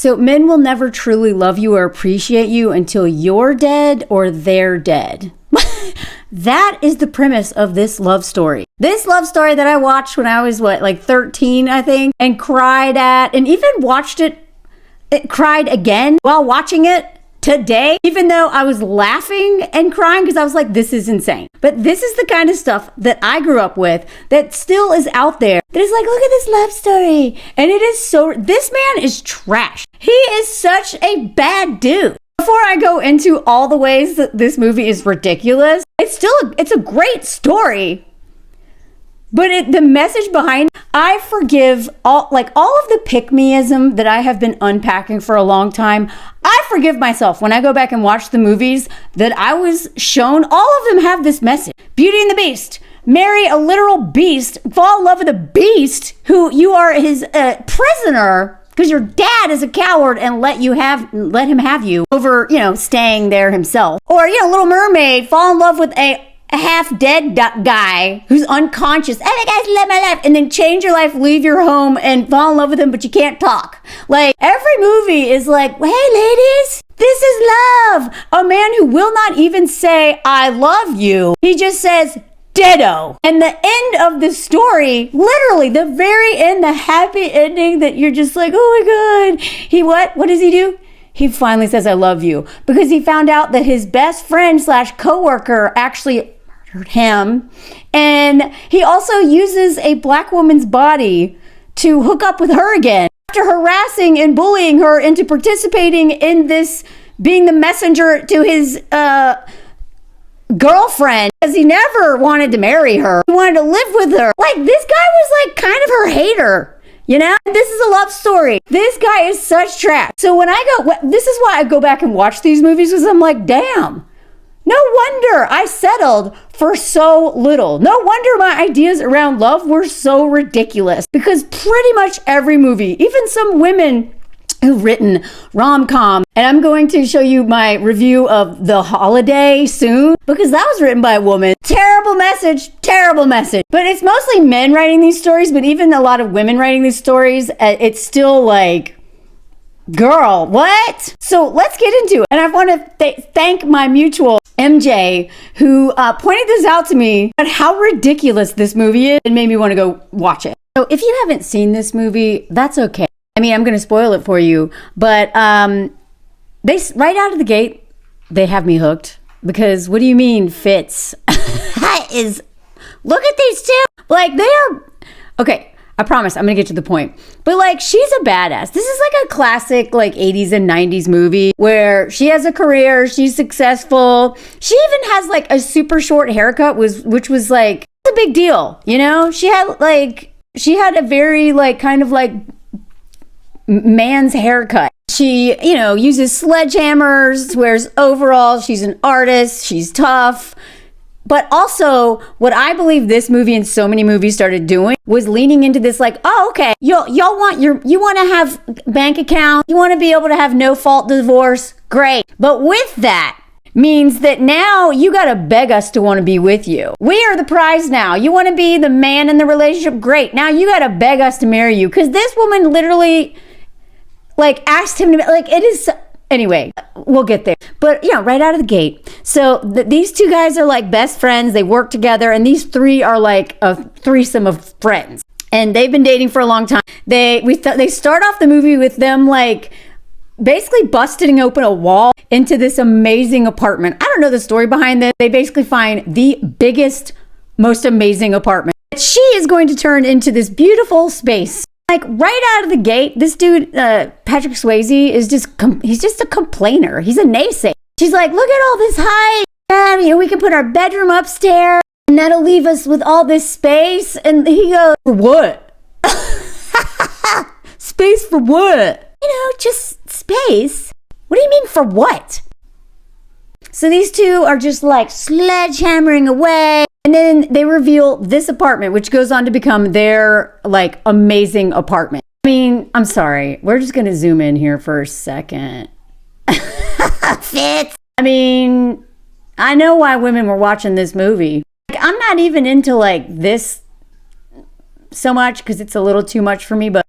So men will never truly love you or appreciate you until you're dead or they're dead. That is the premise of this love story. This love story that I watched when I was, 13, I think, and cried at, and even watched it cried again while watching it today, even though I was laughing and crying because I was like, this is insane. But this is the kind of stuff that I grew up with that still is out there. That is like, look at this love story. And it is so, this man is trash. He is such a bad dude. Before I go into all the ways that this movie is ridiculous, it's a great story. But the message behind, I forgive all of the pick-me-ism that I have been unpacking for a long time. I forgive myself when I go back and watch the movies that I was shown. All of them have this message. Beauty and the Beast. Marry a literal beast. Fall in love with a beast who you are his prisoner because your dad is a coward and let him have you over, staying there himself. Or, Little Mermaid. Fall in love with a half-dead guy who's unconscious. Oh my gosh, love my life. And then change your life, leave your home, and fall in love with him, but you can't talk. Every movie is like, hey, ladies, this is love. A man who will not even say, I love you. He just says, ditto. And the end of the story, literally, the very end, the happy ending that you're just like, oh my God. What does he do? He finally says, I love you. Because he found out that his best friend / coworker actually murdered him. And he also uses a black woman's body to hook up with her again. After harassing and bullying her into participating in this, being the messenger to his girlfriend, because he never wanted to marry her. He wanted to live with her. This guy was kind of her hater. This is a love story. This guy is such trash. So this is why I go back and watch these movies, because I'm like, damn, no wonder I settled for so little. No wonder my ideas around love were so ridiculous, because pretty much every movie, even some women who've written rom-com, and I'm going to show you my review of The Holiday soon, because that was written by a woman. Terrible message. But it's mostly men writing these stories, but even a lot of women writing these stories, it's still like, girl, what? So let's get into it. And I want to thank my mutual MJ, who pointed this out to me, but how ridiculous this movie is, and made me want to go watch it. So if you haven't seen this movie, that's okay. I'm going to spoil it for you, but they right out of the gate, they have me hooked. Because what do you mean fits? Look at these two. They are, okay, I promise I'm going to get to the point. But she's a badass. This is a classic 80s and 90s movie where she has a career, she's successful. She even has a super short haircut, which was a big deal. She had a very man's haircut. She, uses sledgehammers, wears overalls. She's an artist. She's tough. But also, what I believe this movie and so many movies started doing was leaning into this oh, okay, you want to have bank account. You want to be able to have no fault divorce. Great. But with that means that now you got to beg us to want to be with you. We are the prize now. You want to be the man in the relationship? Great. Now you got to beg us to marry you. Because this woman literally asked him to, it is, anyway, we'll get there. But, right out of the gate. So these two guys are best friends. They work together. And these three are a threesome of friends. And they've been dating for a long time. They start off the movie with them, basically busting open a wall into this amazing apartment. I don't know the story behind this. They basically find the biggest, most amazing apartment. She is going to turn into this beautiful space. Right out of the gate, this dude, Patrick Swayze, he's just a complainer. He's a naysayer. She's like, look at all this height. We can put our bedroom upstairs, and that'll leave us with all this space. And he goes, for what? Space for what? Just space. What do you mean for what? So these two are just sledgehammering away. And then they reveal this apartment, which goes on to become their amazing apartment. I'm sorry. We're just going to zoom in here for a second. Fits. I know why women were watching this movie. I'm not even into this so much because it's a little too much for me, but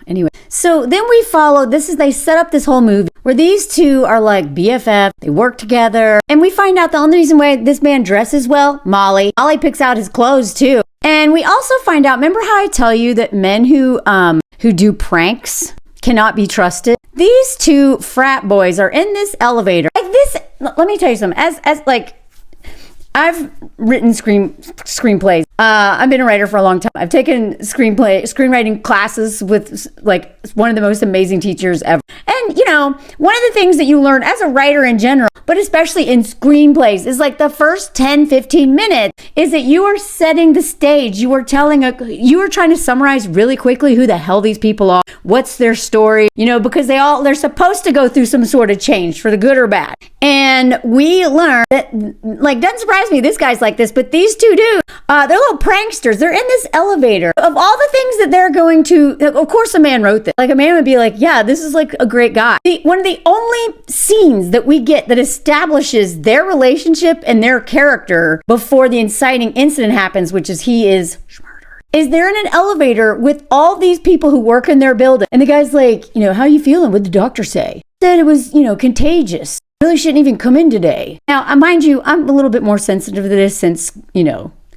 anyway. So then we follow, they set up this whole movie where these two are like BFF, they work together, and we find out the only reason why this man dresses well, Molly picks out his clothes too. And we also find out, remember how I tell you that men who do pranks cannot be trusted? These two frat boys are in this elevator. Like this, let me tell you something, as like, I've written screenplays. I've been a writer for a long time. I've taken screenwriting classes with like one of the most amazing teachers ever. And one of the things that you learn as a writer in general, but especially in screenplays, is like the first 10, 15 minutes is that you are setting the stage. You are trying to summarize really quickly who the hell these people are, what's their story, because they're supposed to go through some sort of change for the good or bad. And we learn that, like, doesn't surprise me, this guy's like this, but these two do. They're little pranksters. They're in this elevator. Of all the things that they're going to, of course a man wrote this. Like, a man would be like, yeah, this is like a great guy. One of the only scenes that we get that establishes their relationship and their character before the inciting incident happens, which is he is murdered, is they're in an elevator with all these people who work in their building. And the guy's like, how you feeling? What'd the doctor say? Said it was, contagious. Really shouldn't even come in today. Now, mind you, I'm a little bit more sensitive to this since,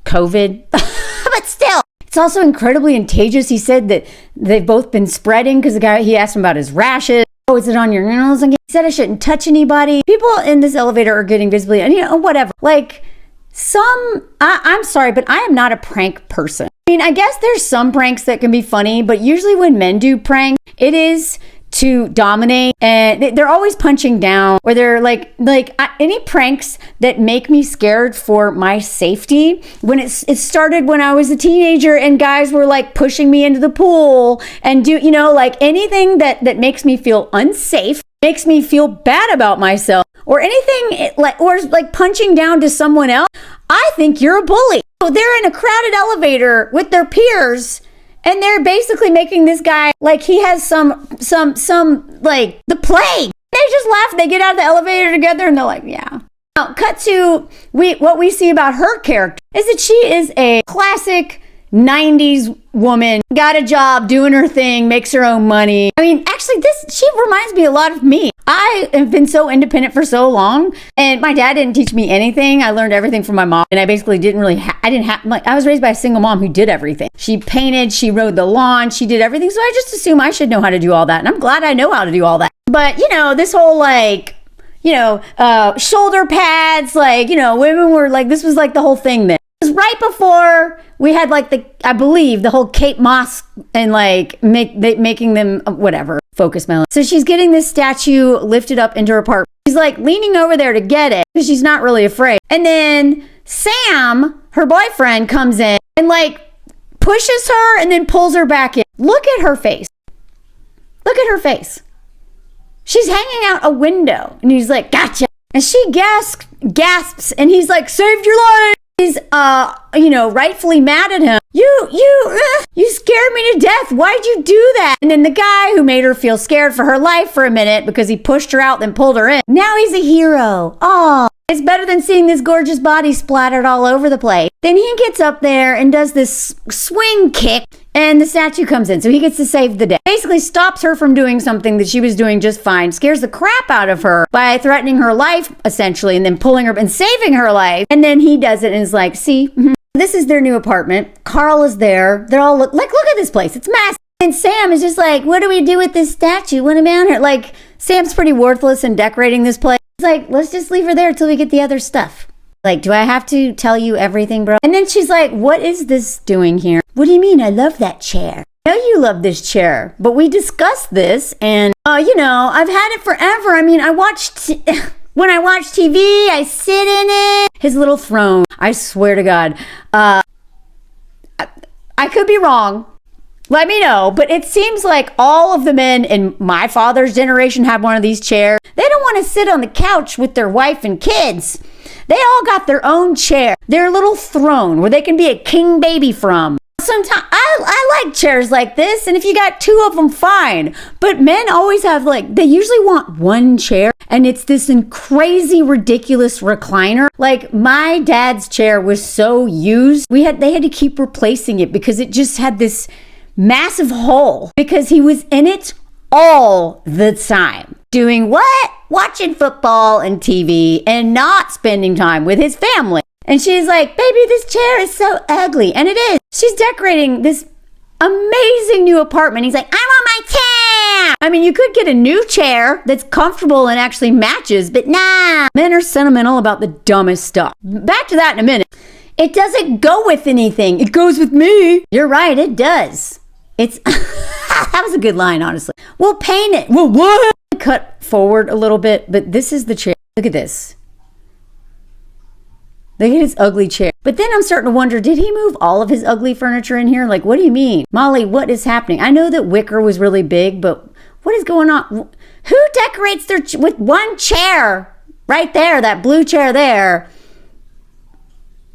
COVID. But still, it's also incredibly contagious. He said that they've both been spreading because he asked him about his rashes. Oh, is it on your nails? He said I shouldn't touch anybody. People in this elevator are getting visibly, whatever. Like, I'm sorry, but I am not a prank person. I mean, I guess there's some pranks that can be funny, but usually when men do prank, it is to dominate, and they're always punching down, or they're like any pranks that make me scared for my safety. When it started when I was a teenager and guys were like pushing me into the pool and like anything that makes me feel unsafe, makes me feel bad about myself, or anything like punching down to someone else, I think you're a bully. So they're in a crowded elevator with their peers, and they're basically making this guy like he has some like the plague. They just laugh. They get out of the elevator together and they're like, yeah. Now, cut to what we see about her character is that she is a classic 90s woman, got a job, doing her thing, makes her own money. I mean, actually, she reminds me a lot of me. I have been so independent for so long, and my dad didn't teach me anything. I learned everything from my mom, and I basically I was raised by a single mom who did everything. She painted, she mowed the lawn, she did everything, so I just assume I should know how to do all that, and I'm glad I know how to do all that. But, this whole, shoulder pads, women were like, this was like the whole thing then. It was right before we had I believe the whole Kate Moss and making them whatever focus melon. So she's getting this statue lifted up into her apartment. She's like leaning over there to get it because she's not really afraid. And then Sam, her boyfriend, comes in and pushes her and then pulls her back in. Look at her face. Look at her face. She's hanging out a window and he's like, gotcha. And she gasps and he's like, saved your life. He's, rightfully mad at him. You scared me to death. Why'd you do that? And then the guy who made her feel scared for her life for a minute because he pushed her out then pulled her in. Now he's a hero. Oh, it's better than seeing this gorgeous body splattered all over the place. Then he gets up there and does this swing kick and the statue comes in. So he gets to save the day. Basically stops her from doing something that she was doing just fine. Scares the crap out of her by threatening her life, essentially, and then pulling her and saving her life. And then he does it and is like, see, this is their new apartment. Carl is there. They're all look at this place. It's massive. And Sam is just like, what do we do with this statue? What about her? Sam's pretty worthless in decorating this place. It's like, let's just leave her there till we get the other stuff. Do I have to tell you everything, bro? And then she's like, what is this doing here? What do you mean? I love that chair. I know you love this chair, but we discussed this and, I've had it forever. I mean, when I watch TV, I sit in it. His little throne. I swear to God. I could be wrong. Let me know. But it seems like all of the men in my father's generation have one of these chairs. They don't want to sit on the couch with their wife and kids. They all got their own chair, their little throne where they can be a king baby from. Sometimes I like chairs like this, and if you got two of them, fine. But men always have they usually want one chair, and it's this crazy, ridiculous recliner. My dad's chair was so used, they had to keep replacing it because it just had this massive hole because he was in it all the time. Doing what? Watching football and TV and not spending time with his family. And she's like, baby, this chair is so ugly. And it is. She's decorating this amazing new apartment. He's like, I want my chair. I mean, you could get a new chair that's comfortable and actually matches, but nah. Men are sentimental about the dumbest stuff. Back to that in a minute. It doesn't go with anything. It goes with me. You're right, it does. It's that was a good line, honestly. We'll paint it. Well, what? Cut forward a little bit, but this is the chair. Look at this. Look at his ugly chair. But then I'm starting to wonder, did he move all of his ugly furniture in here? Like, what do you mean? Molly, what is happening? I know that wicker was really big, but what is going on? Who decorates their with one chair right there, that blue chair there?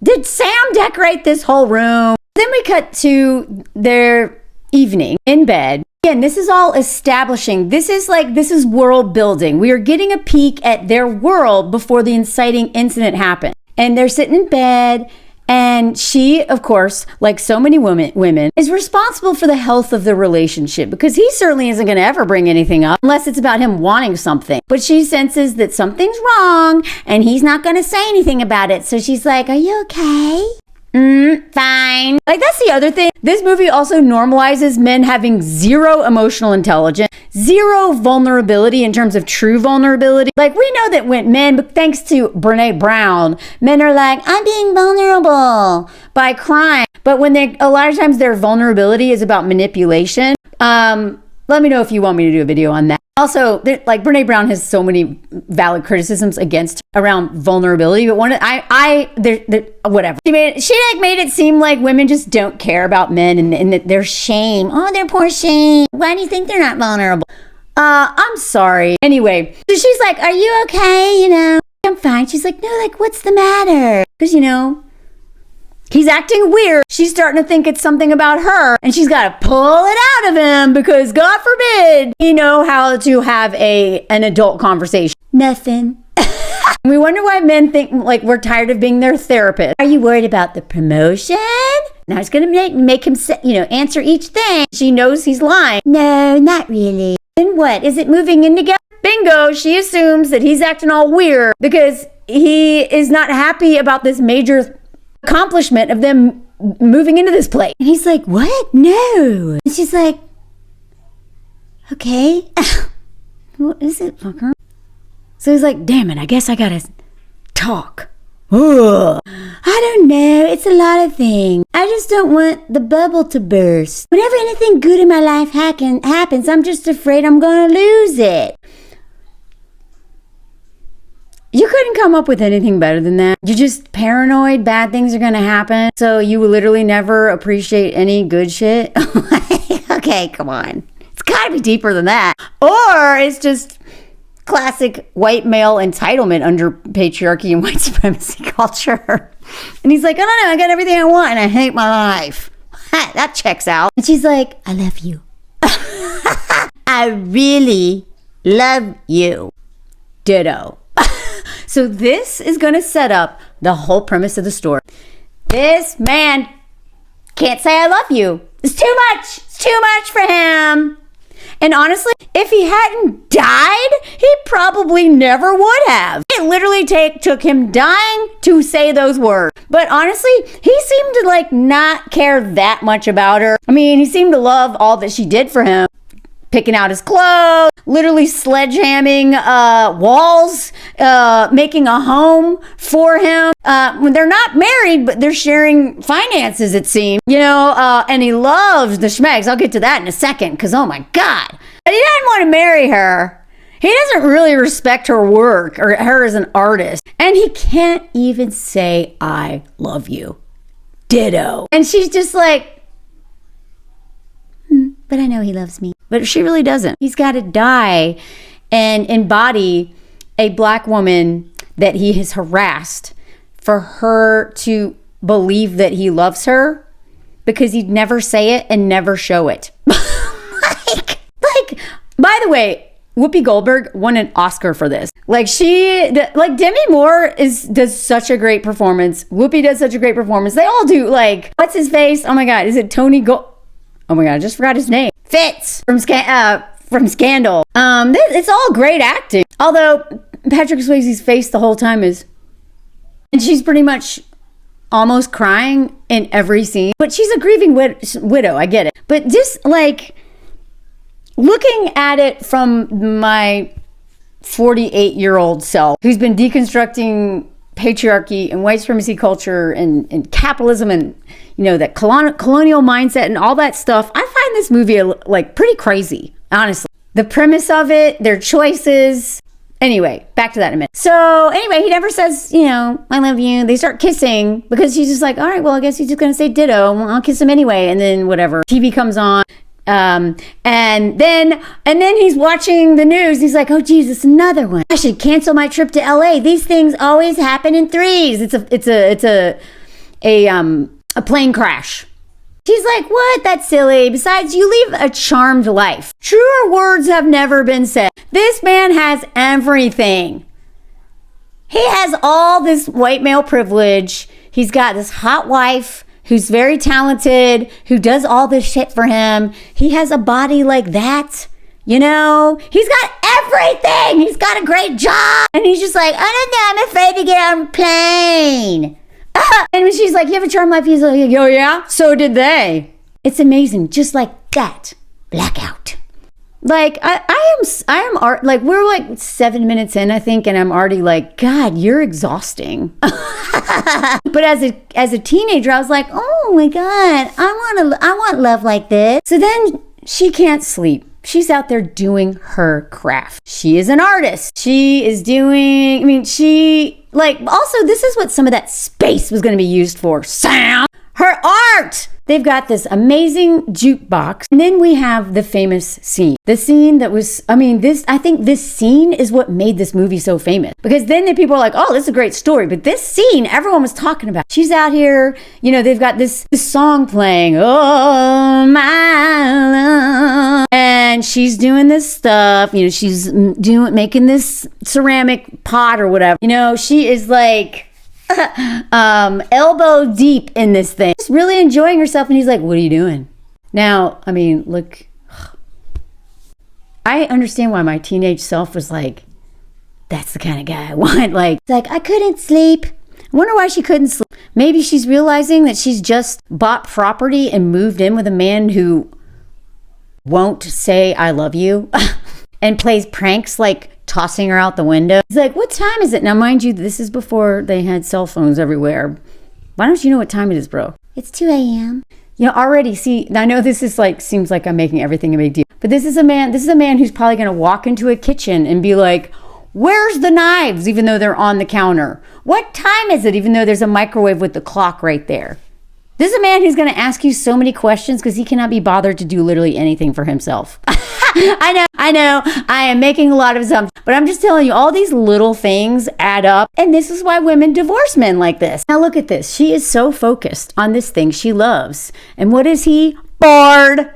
Did Sam decorate this whole room? Then we cut to their evening in bed. Again, this is all establishing. This is world building. We are getting a peek at their world before the inciting incident happened. And they're sitting in bed, and she, of course, like so many women, is responsible for the health of the relationship because he certainly isn't going to ever bring anything up unless it's about him wanting something. But she senses that something's wrong, and he's not going to say anything about it. So she's like, are you okay? Fine. Like, that's the other thing. This movie also normalizes men having zero emotional intelligence, zero vulnerability in terms of true vulnerability. Like, we know that when men, but thanks to Brené Brown, men are like, I'm being vulnerable by crying. But when a lot of times their vulnerability is about manipulation. Let me know if you want me to do a video on that. Also, like Brené Brown has so many valid criticisms against around vulnerability, but whatever. She made it seem like women just don't care about men and that their shame. Oh, their poor shame. Why do you think they're not vulnerable? I'm sorry. Anyway, so she's like, are you okay? You know, I'm fine. She's like, no, like, what's the matter? Because, you know, he's acting weird. She's starting to think it's something about her, and she's got to pull it out of him because, God forbid, you know how to have an adult conversation. Nothing. We wonder why men think like we're tired of being their therapist. Are you worried about the promotion? Now it's going to make him, answer each thing. She knows he's lying. No, not really. Then what? Is it moving in together? Bingo. She assumes that he's acting all weird because he is not happy about this major accomplishment of them moving into this place. And he's like, what? No. And she's like, okay. What is it, fucker? So he's like, damn it, I guess I gotta talk. Ugh. I don't know. It's a lot of things. I just don't want the bubble to burst. Whenever anything good in my life happens, I'm just afraid I'm gonna lose it. You couldn't come up with anything better than that. You're just paranoid, bad things are gonna happen, so you will literally never appreciate any good shit. Okay, come on. It's gotta be deeper than that. Or it's just classic white male entitlement under patriarchy and white supremacy culture. And he's like, I don't know, I got everything I want and I hate my life. That checks out. And she's like, I love you. I really love you. Ditto. So this is going to set up the whole premise of the story. This man can't say I love you. It's too much. It's too much for him. And honestly, if he hadn't died, he probably never would have. It literally took him dying to say those words. But honestly, he seemed to not care that much about her. I mean, he seemed to love all that she did for him. Picking out his clothes, literally sledgehamming walls, making a home for him. When they're not married, but they're sharing finances, it seems. And he loves the schmegs. I'll get to that in a second, because oh my God. But he doesn't want to marry her. He doesn't really respect her work or her as an artist. And he can't even say, I love you. Ditto. And she's just like, but I know he loves me. But she really doesn't. He's got to die and embody a black woman that he has harassed for her to believe that he loves her, because he'd never say it and never show it. By the way, Whoopi Goldberg won an Oscar for this. Demi Moore does such a great performance. Whoopi does such a great performance. They all do. What's his face? Oh my God, is it Tony oh my God, I just forgot his name. Fitz from Scandal. It's all great acting. Although Patrick Swayze's face the whole time is, and she's pretty much almost crying in every scene. But she's a grieving widow, I get it. But just like looking at it from my 48-year-old self, who's been deconstructing patriarchy and white supremacy culture and capitalism and, you know, that colonial mindset and all that stuff, I find this movie like pretty crazy, honestly. The premise of it, their choices. Anyway, back to that in a minute. So anyway, he never says, you know, I love you. They start kissing because she's just like, all right, well, I guess he's just going to say ditto. Well, I'll kiss him anyway. And then whatever. TV comes on. And then he's watching the news. He's like, oh, Jesus, another one. I should cancel my trip to LA. These things always happen in threes. It's a plane crash. She's like, what? That's silly. Besides, you live a charmed life. Truer words have never been said. This man has everything. He has all this white male privilege. He's got this hot wife who's very talented, who does all this shit for him. He has a body like that. You know, he's got everything. He's got a great job. And he's just like, I don't know, I'm afraid to get on a plane. And when she's like, you have a charmed life, he's like, oh yeah, so did they. It's amazing, just like that. Blackout. Like I am like, we're like 7 minutes in, I think, and I'm already like, God, you're exhausting. But as a teenager, I was like, oh my God, I want love like this. So then she can't sleep. She's out there doing her craft. She is an artist. She is doing, also this is what some of that space was going to be used for. Sound. Her art. They've got this amazing jukebox. And then we have the famous scene. The scene that was, I think this scene is what made this movie so famous. Because then the people are like, oh, this is a great story. But this scene, everyone was talking about. She's out here, you know, they've got this song playing. Oh, my love. And she's doing this stuff. You know, she's making this ceramic pot or whatever. You know, she is like elbow deep in this thing, just really enjoying herself. And he's like, what are you doing now? I mean, look, I understand why my teenage self was like, that's the kind of guy I want. Like, it's like, I couldn't sleep. I wonder why she couldn't sleep. Maybe she's realizing that she's just bought property and moved in with a man who won't say I love you and plays pranks like tossing her out the window. He's like, what time is it? Now, mind you, this is before they had cell phones everywhere. Why don't you know what time it is, bro? It's 2 a.m. You know, already, see, I know this is like, seems like I'm making everything a big deal, but this is a man who's probably going to walk into a kitchen and be like, where's the knives? Even though they're on the counter. What time is it? Even though there's a microwave with the clock right there. This is a man who's going to ask you so many questions because he cannot be bothered to do literally anything for himself. I know, I am making a lot of assumptions, but I'm just telling you, all these little things add up, and this is why women divorce men like this. Now look at this. She is so focused on this thing she loves. And what is he? Bored.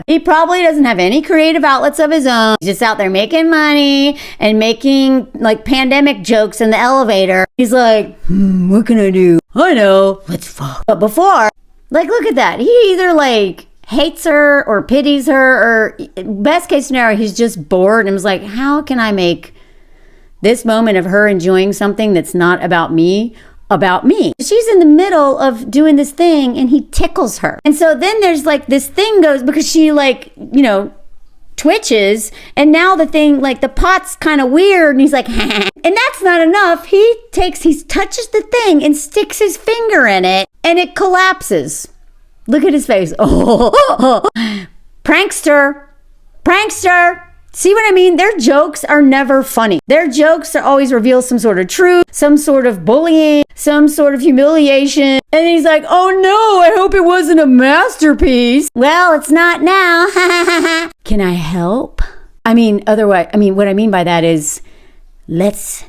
He probably doesn't have any creative outlets of his own. He's just out there making money and making like pandemic jokes in the elevator. He's like, what can I do? I know, let's fuck. But before, like, look at that. He either like hates her or pities her, or best case scenario, he's just bored and was like, how can I make this moment of her enjoying something that's not about me? She's in the middle of doing this thing and he tickles her. And so then there's like this thing goes, because she like, you know, twitches, and now the thing, like the pot's kind of weird, and he's like, and that's not enough. He touches the thing and sticks his finger in it and it collapses. Look at his face. Oh, prankster. See what I mean? Their jokes are never funny. Their jokes are always reveal some sort of truth, some sort of bullying, some sort of humiliation. And he's like, oh no, I hope it wasn't a masterpiece. Well, it's not now. Can I help? What I mean by that is, let's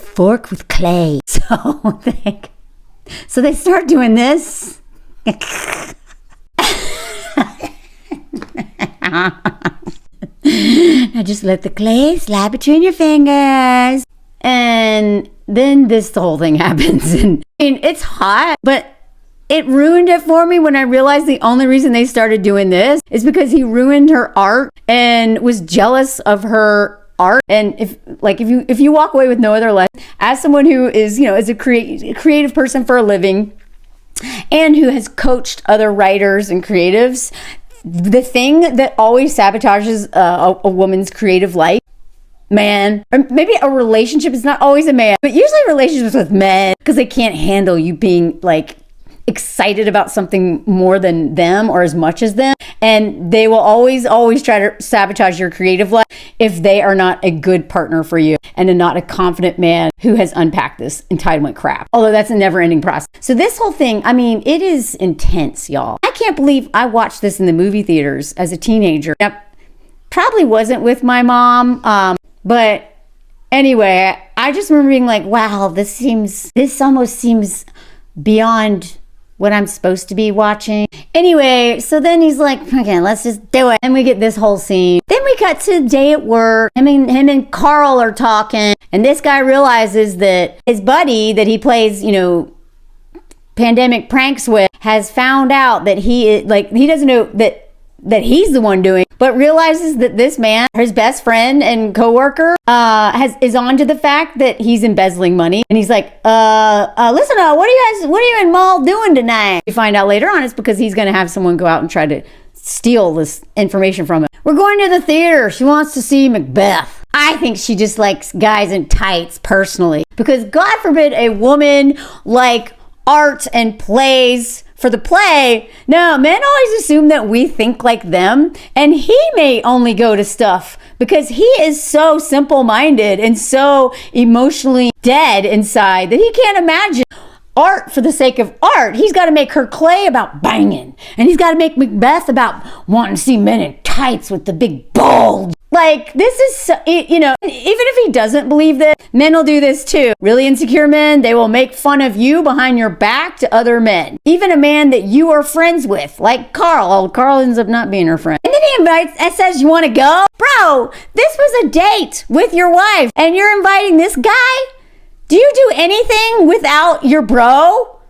fork with clay. So they start doing this. Now just let the clay slide between your fingers. And then the whole thing happens. And I mean, it's hot, but It ruined it for me when I realized the only reason they started doing this is because he ruined her art and was jealous of her art. And if you walk away with no other lesson, as someone who is, is a creative person for a living and who has coached other writers and creatives, the thing that always sabotages a woman's creative life, man, or maybe a relationship is not always a man, but usually relationships with men, because they can't handle you being like excited about something more than them or as much as them, and they will always try to sabotage your creative life if they are not a good partner for you and not a confident man who has unpacked this entitlement crap, although that's a never-ending process. So this whole thing, I mean, it is intense, y'all. I can't believe I watched this in the movie theaters as a teenager. Now, probably wasn't with my mom, but anyway, I just remember being like, wow, this almost seems beyond what I'm supposed to be watching. Anyway, so then he's like, okay, let's just do it. And we get this whole scene. Then we cut to the day at work. Him and Carl are talking. And this guy realizes that his buddy that he plays, pandemic pranks with has found out that he doesn't know that he's the one doing, but realizes that this man, his best friend and coworker, is on to the fact that he's embezzling money. And he's like, listen, what are you and Maul doing tonight? We find out later on it's because he's going to have someone go out and try to steal this information from him. We're going to the theater. She wants to see Macbeth. I think she just likes guys in tights personally, because God forbid a woman like art and plays for the play. No, men always assume that we think like them, and he may only go to stuff because he is so simple-minded and so emotionally dead inside that he can't imagine art for the sake of art. He's got to make her clay about banging, and he's got to make Macbeth about wanting to see men in tights with the big bulge. Like, this is, so, even if he doesn't believe this, men will do this too. Really insecure men, they will make fun of you behind your back to other men. Even a man that you are friends with, like Carl. Oh, Carl ends up not being her friend. And then he invites and says, you want to go? Bro, this was a date with your wife, and you're inviting this guy? Do you do anything without your bro?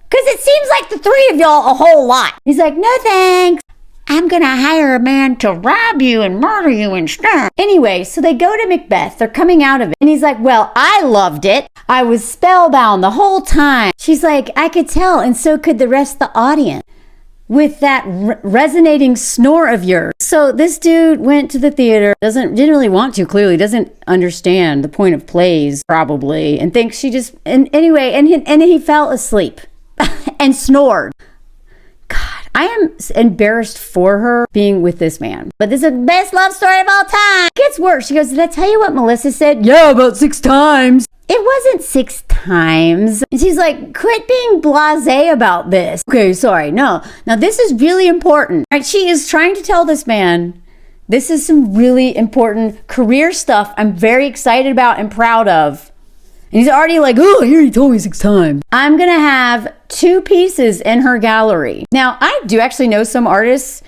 Because it seems like the three of y'all a whole lot. He's like, no thanks. I'm gonna hire a man to rob you and murder you instead. Anyway, so they go to Macbeth. They're coming out of it. And he's like, well, I loved it. I was spellbound the whole time. She's like, I could tell, and so could the rest of the audience, with that resonating snore of yours. So this dude went to the theater, didn't really want to, clearly, doesn't understand the point of plays, probably, and thinks she just, and he fell asleep and snored. I am embarrassed for her being with this man. But this is the best love story of all time. It gets worse. She goes, did I tell you what Melissa said? Yeah, about 6 times. It wasn't 6 times. And she's like, quit being blasé about this. Okay, sorry. No. Now, this is really important. Right? She is trying to tell this man, this is some really important career stuff I'm very excited about and proud of. And he's already like, oh, you already told me 6 times. I'm going to have 2 pieces in her gallery. Now, I do actually know some artists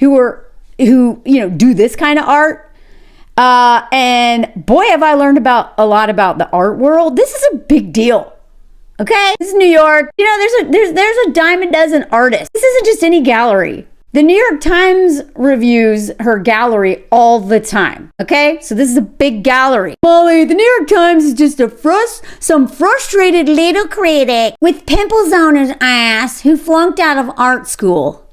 who do this kind of art. And boy, have I learned a lot about the art world. This is a big deal. Okay? This is New York. There's a dime a dozen artists. This isn't just any gallery. The New York Times reviews her gallery all the time, okay? So this is a big gallery. Molly, the New York Times is just some frustrated little critic with pimples on his ass who flunked out of art school.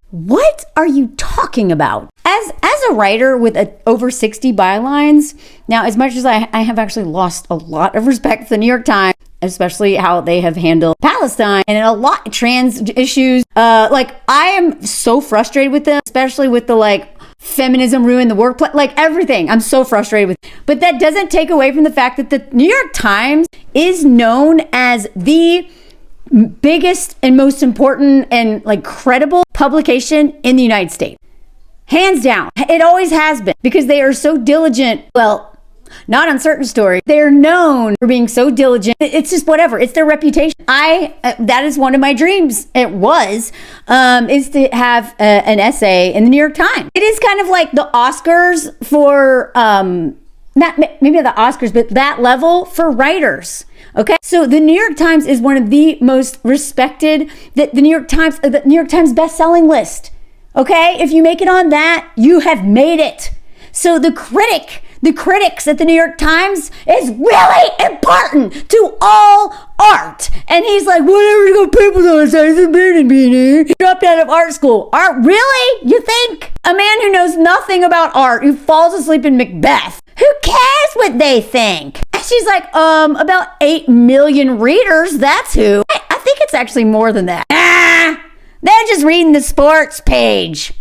What are you talking about? As a writer with over 60 bylines, now as much as I have actually lost a lot of respect for the New York Times, especially how they have handled Palestine and a lot of trans issues. I am so frustrated with them, especially with the feminism ruin the workplace, everything. I'm so frustrated with. But that doesn't take away from the fact that the New York Times is known as the biggest and most important and credible publication in the United States. Hands down. It always has been, because they are so diligent. Well, not on certain stories. They're known for being so diligent. It's just whatever. It's their reputation. That is one of my dreams. It was, is to have an essay in the New York Times. It is kind of like the Oscars for, not maybe the Oscars, but that level for writers. Okay, so the New York Times is one of the most respected, the New York Times best-selling list. Okay, if you make it on that, you have made it. So the critics at the New York Times is really important to all art. And he's like, whatever you got people on say, it's a beanie. He dropped out of art school. Art, really? You think? A man who knows nothing about art, who falls asleep in Macbeth. Who cares what they think? And she's like, about 8 million readers, that's who. I think it's actually more than that. They're just reading the sports page.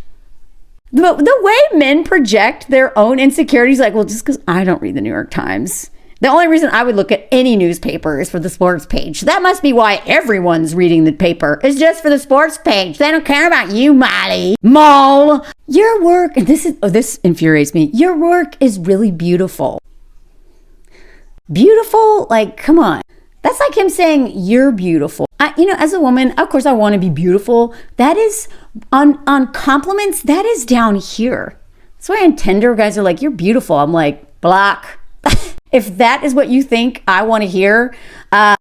The way men project their own insecurities, like, well, just because I don't read the New York Times. The only reason I would look at any newspaper is for the sports page. That must be why everyone's reading the paper. It's just for the sports page. They don't care about you, Molly. Mole. Your work, and this infuriates me. Your work is really beautiful. Beautiful? Like, come on. That's like him saying, you're beautiful. As a woman, of course, I want to be beautiful. That is, on compliments, that is down here. That's why on Tinder, guys are like, you're beautiful. I'm like, block. If that is what you think I want to hear,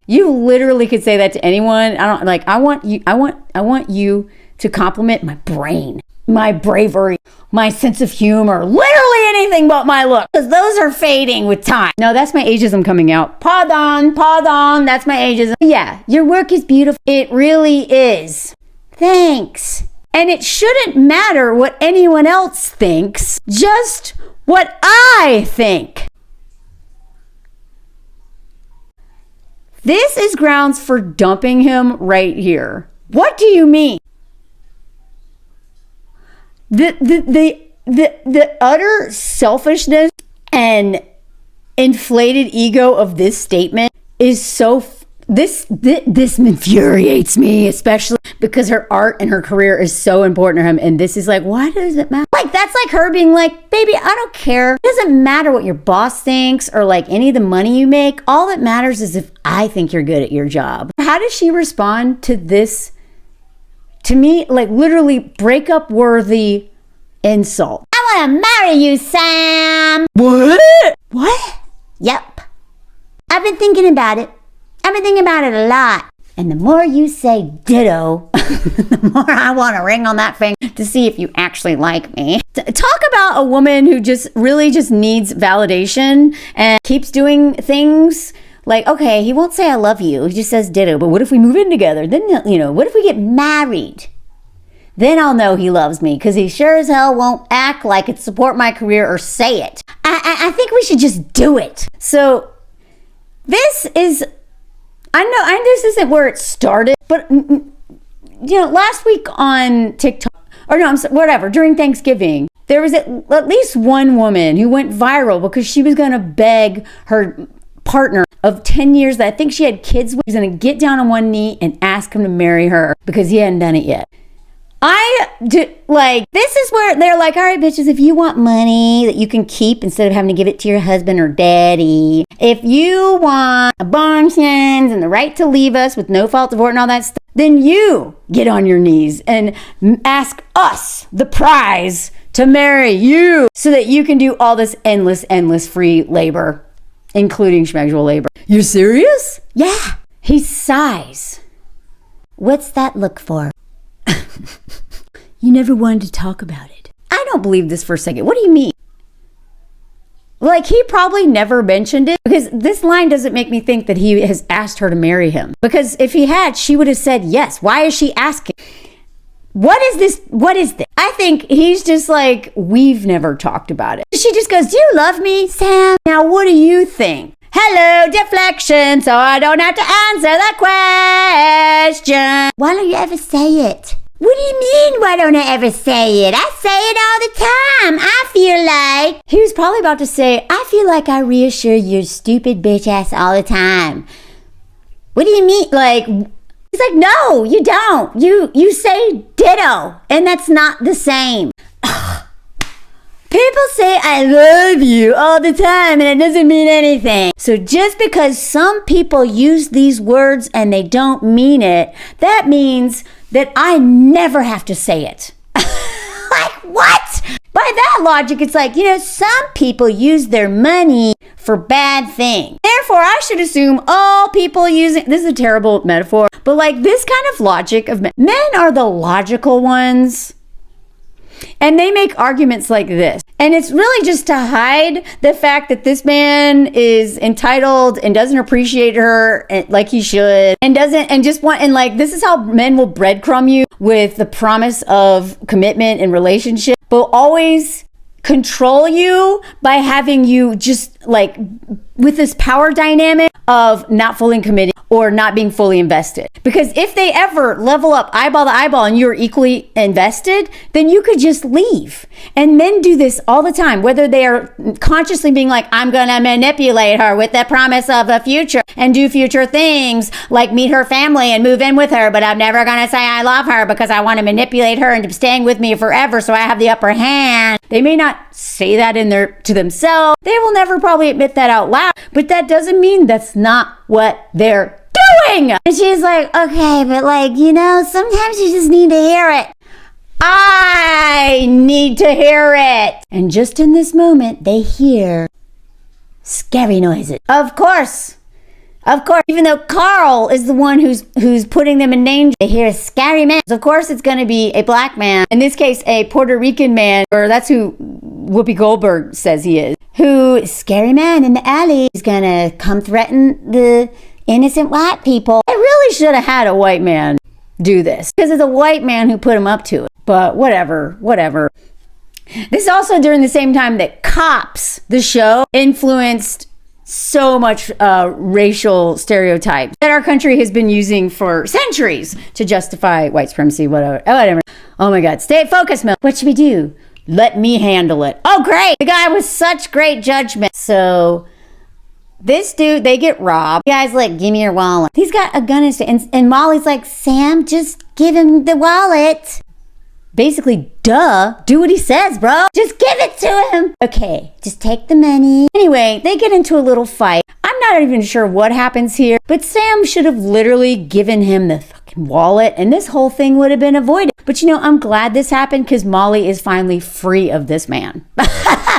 you literally could say that to anyone. I want you to compliment my brain, my bravery, my sense of humor, literally anything but my look, because those are fading with time. No, that's my ageism coming out. Pardon, that's my ageism. Yeah, your work is beautiful. It really is. Thanks. And it shouldn't matter what anyone else thinks, just what I think. This is grounds for dumping him right here. What do you mean? The utter selfishness and inflated ego of this statement is so this infuriates me, especially because her art and her career is so important to him. And this is like, why does it matter? Like, that's like her being like, baby, I don't care. It doesn't matter what your boss thinks or like any of the money you make. All that matters is if I think you're good at your job. How does she respond to this? To me, like literally breakup worthy insult. I want to marry you, Sam. What? Yep. I've been thinking about it. I've been thinking about it a lot. And the more you say ditto, the more I want to ring on that finger to see if you actually like me. Talk about a woman who just really just needs validation and keeps doing things like, okay, he won't say I love you. He just says ditto. But what if we move in together? Then, what if we get married? Then I'll know he loves me, because he sure as hell won't act like it support my career or say it. I think we should just do it. So this is, I know this isn't where it started, but last week on TikTok, or no, whatever, during Thanksgiving, there was at least one woman who went viral because she was going to beg her partner of 10 years that I think she had kids with, was going to get down on one knee and ask him to marry her because he hadn't done it yet. This is where they're like, all right, bitches, if you want money that you can keep instead of having to give it to your husband or daddy, if you want abortions and the right to leave us with no fault divorce and all that stuff, then you get on your knees and ask us, the prize, to marry you so that you can do all this endless free labor, including schmegulal labor. You serious? Yeah. He sighs. What's that look for? You never wanted to talk about it. I don't believe this for a second. What do you mean? Like, he probably never mentioned it, because this line doesn't make me think that he has asked her to marry him. Because if he had, she would have said yes. Why is she asking? What is this? What is this? I think he's just like, we've never talked about it. She just goes, do you love me, Sam? Now, what do you think? Hello, deflection, so I don't have to answer that question. Why don't you ever say it? What do you mean, why don't I ever say it? I say it all the time. I feel like... He was probably about to say, I feel like I reassure your stupid bitch ass all the time. What do you mean? Like, he's like, no, you don't. You say ditto, and that's not the same. People say I love you all the time, and it doesn't mean anything. So just because some people use these words and they don't mean it, that means that I never have to say it. Like, what? By that logic, it's like, some people use their money for bad things. Therefore, I should assume all people using, this is a terrible metaphor, but like this kind of logic of men are the logical ones. And they make arguments like this. And it's really just to hide the fact that this man is entitled and doesn't appreciate her like he should. And this is how men will breadcrumb you with the promise of commitment and relationship, but always control you by having you just like with this power dynamic of not fully committed or not being fully invested. Because if they ever level up eyeball to eyeball and you're equally invested, then you could just leave. And men do this all the time, whether they are consciously being like, I'm gonna manipulate her with the promise of a future and do future things like meet her family and move in with her, but I'm never gonna say I love her because I want to manipulate her into staying with me forever so I have the upper hand. They may not say that to themselves. They will never probably admit that out loud, but that doesn't mean that's not what they're doing. And she's like, okay, but sometimes you just need to hear it. I need to hear it. And just in this moment, they hear scary noises. Of course, even though Carl is the one who's putting them in danger, they hear a scary man. Of course, it's going to be a black man. In this case, a Puerto Rican man, or that's who Whoopi Goldberg says he is. Who, scary man in the alley, is going to come threaten the innocent white people. I really should have had a white man do this because it's a white man who put him up to it. But whatever. This is also during the same time that Cops, the show, influenced so much racial stereotypes that our country has been using for centuries to justify white supremacy, whatever. Oh my God, stay focused, Mel. What should we do? Let me handle it. Oh, great. The guy with such great judgment. So this dude, they get robbed. The guy's like, give me your wallet. He's got a gun in his face. And Molly's like, Sam, just give him the wallet. Basically, duh, do what he says, bro. Just give it to him. Okay, just take the money. Anyway, they get into a little fight. I'm not even sure what happens here, but Sam should have literally given him the fucking wallet and this whole thing would have been avoided. But I'm glad this happened because Molly is finally free of this man.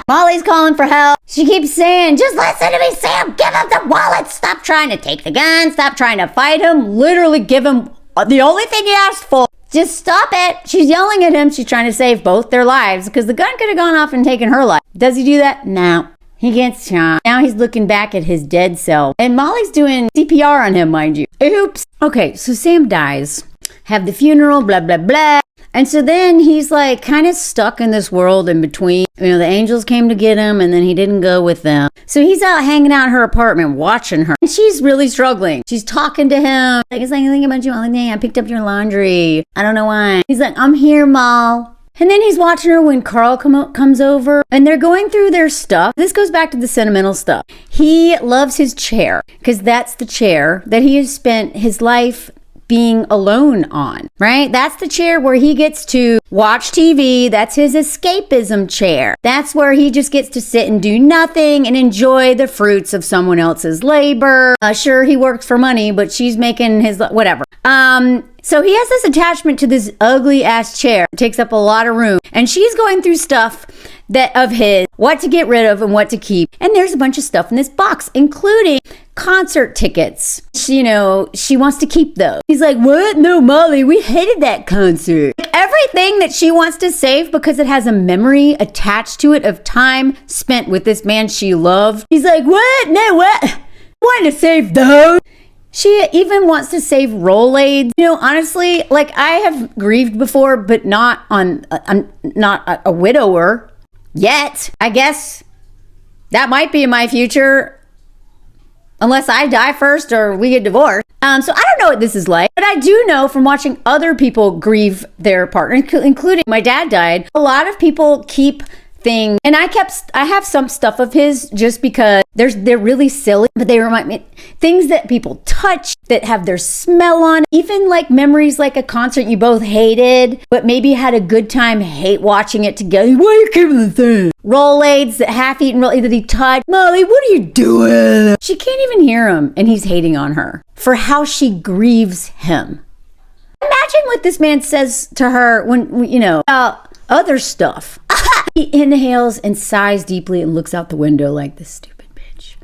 Molly's calling for help. She keeps saying, just listen to me, Sam. Give him the wallet. Stop trying to take the gun. Stop trying to fight him. Literally give him the only thing he asked for. Just stop it. She's yelling at him. She's trying to save both their lives because the gun could have gone off and taken her life. Does he do that? No. He gets shot. Now he's looking back at his dead self. And Molly's doing CPR on him, mind you. Oops. Okay, so Sam dies. Have the funeral, blah, blah, blah. And so then he's like kind of stuck in this world in between. The angels came to get him and then he didn't go with them. So he's out hanging out in her apartment watching her. And she's really struggling. She's talking to him. Like, it's like, I think about you all the day. I picked up your laundry. I don't know why. He's like, I'm here, Mol. And then he's watching her when Carl comes over and they're going through their stuff. This goes back to the sentimental stuff. He loves his chair because that's the chair that he has spent his life being alone on, right? That's the chair where he gets to watch TV. That's his escapism chair. That's where he just gets to sit and do nothing and enjoy the fruits of someone else's labor. Sure, he works for money, but she's making his whatever. So he has this attachment to this ugly ass chair. It takes up a lot of room. And she's going through stuff that of his, what to get rid of and what to keep. And there's a bunch of stuff in this box, including concert tickets. She wants to keep those. He's like, what? No, Molly, we hated that concert. Like everything that she wants to save because it has a memory attached to it of time spent with this man she loved. He's like, what? No, what? I want to save those. She even wants to save Rolaids. Honestly, like I have grieved before, but not on, I'm not a widower yet. I guess that might be in my future unless I die first or we get divorced. So I don't know what this is like, but I do know from watching other people grieve their partner, including my dad died. A lot of people keep thing, and I have some stuff of his just because they're really silly, but they remind me things that people touch that have their smell on, even like memories like a concert you both hated but maybe had a good time hate watching it together. Why are you keeping the thing? Rolaids that half-eaten Rolaids that he touched. Molly, what are you doing? She can't even hear him and he's hating on her for how she grieves him. Imagine what this man says to her when, about other stuff. He inhales and sighs deeply and looks out the window like this stupid bitch.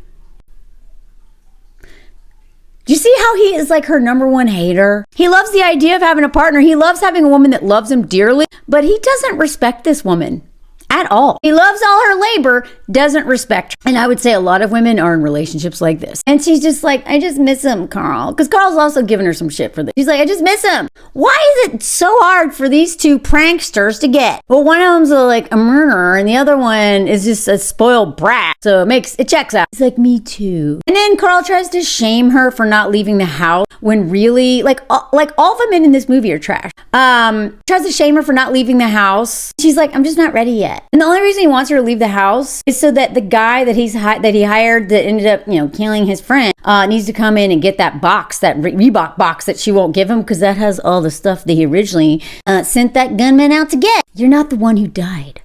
Do you see how he is like her number one hater? He loves the idea of having a partner. He loves having a woman that loves him dearly, but he doesn't respect this woman at all. He loves all her labor, doesn't respect her. And I would say a lot of women are in relationships like this. And she's just like, I just miss him, Carl. Because Carl's also giving her some shit for this. She's like, I just miss him. Why is it so hard for these two pranksters to get? Well, one of them's like a murderer and the other one is just a spoiled brat. So it checks out. It's like, me too. And then Carl tries to shame her for not leaving the house when really, like all the men in this movie are trash. Tries to shame her for not leaving the house. She's like, I'm just not ready yet. And the only reason he wants her to leave the house is so that the guy that he hired that ended up, killing his friend, needs to come in and get that box, that Reebok box that she won't give him because that has all the stuff that he originally sent that gunman out to get. You're not the one who died.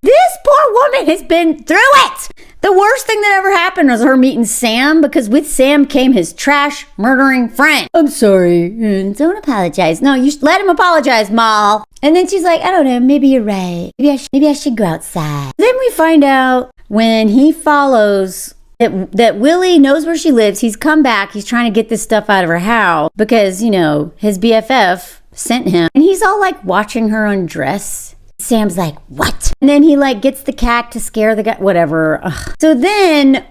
This poor woman has been through it. The worst thing that ever happened was her meeting Sam, because with Sam came his trash murdering friend. I'm sorry. Don't apologize. No, you let him apologize, Mal. And then she's like, I don't know, maybe you're right. Maybe I should go outside. Then we find out when he follows that Willie knows where she lives. He's come back. He's trying to get this stuff out of her house because, his BFF sent him. And he's all like watching her undress. Sam's like, what? And then he like gets the cat to scare the guy, whatever. Ugh. So then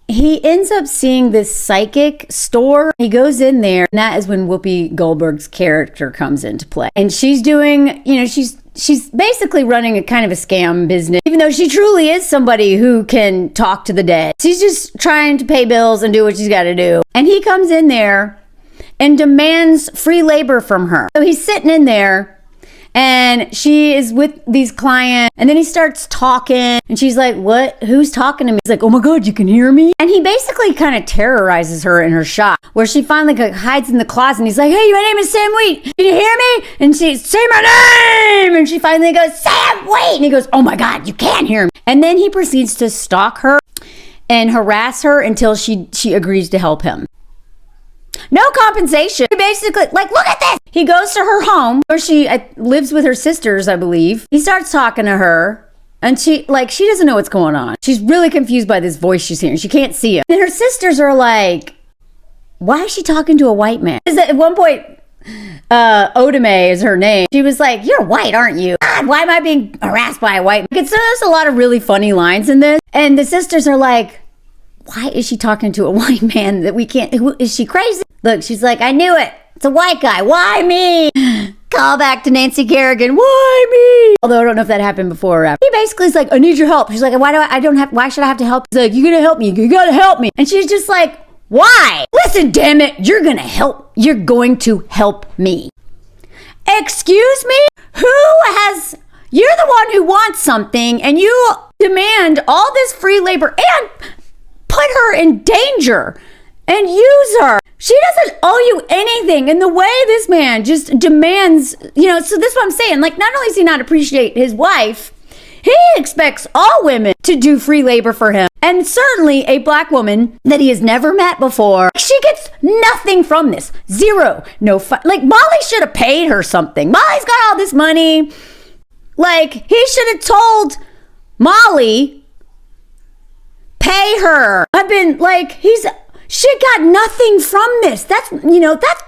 he ends up seeing this psychic store. He goes in there, and that is when Whoopi Goldberg's character comes into play. And she's doing, she's basically running a kind of a scam business, even though she truly is somebody who can talk to the dead. She's just trying to pay bills and do what she's got to do. And he comes in there and demands free labor from her. So he's sitting in there, and she is with these clients, and then he starts talking, and she's like, what? Who's talking to me? He's like, oh my God, you can hear me? And he basically kind of terrorizes her in her shop, where she finally hides in the closet, and he's like, hey, my name is Sam Wheat. Can you hear me? And she's, say my name! And she finally goes, Sam Wheat! And he goes, oh my God, you can hear me. And then he proceeds to stalk her and harass her until she agrees to help him. No compensation. He basically, like, look at this. He goes to her home where she lives with her sisters, I believe. He starts talking to her, and she doesn't know what's going on. She's really confused by this voice she's hearing. She can't see him. And her sisters are like, why is she talking to a white man? At one point, Oda Mae is her name. She was like, you're white, aren't you? God, why am I being harassed by a white man? There's a lot of really funny lines in this. And the sisters are like, why is she talking to a white man that we can't, is she crazy? Look, she's like, I knew it. It's a white guy. Why me? Call back to Nancy Kerrigan. Why me? Although I don't know if that happened before or after. He basically is like, I need your help. She's like, why should I have to help? He's like, you're going to help me. You got to help me. And she's just like, why? Listen, damn it. You're going to help me. Excuse me? You're the one who wants something and you demand all this free labor and put her in danger and use her. She doesn't owe you anything. And the way this man just demands, so this is what I'm saying. Like, not only does he not appreciate his wife, he expects all women to do free labor for him. And certainly a black woman that he has never met before. She gets nothing from this. Zero. No fun. Like, Molly should have paid her something. Molly's got all this money. Like, he should have told Molly, pay her. I've been like, she got nothing from this. That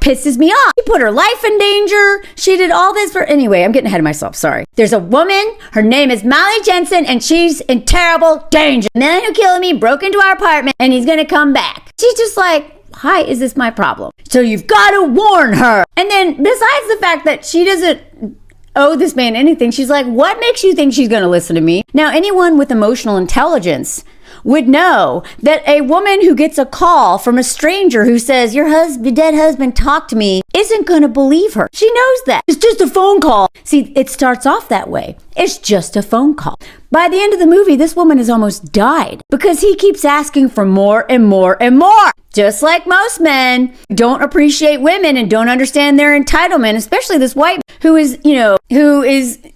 pisses me off. She put her life in danger. She did all this anyway, I'm getting ahead of myself. Sorry. There's a woman. Her name is Molly Jensen, and she's in terrible danger. The man who killed me broke into our apartment, and he's going to come back. She's just like, why is this my problem? So you've got to warn her. And then besides the fact that she doesn't owe this man anything, she's like, what makes you think she's going to listen to me? Now, anyone with emotional intelligence would know that a woman who gets a call from a stranger who says, your dead husband talked to me, isn't going to believe her. She knows that. It's just a phone call. See, it starts off that way. It's just a phone call. By the end of the movie, this woman has almost died because he keeps asking for more and more and more. Just like most men don't appreciate women and don't understand their entitlement, especially this white who is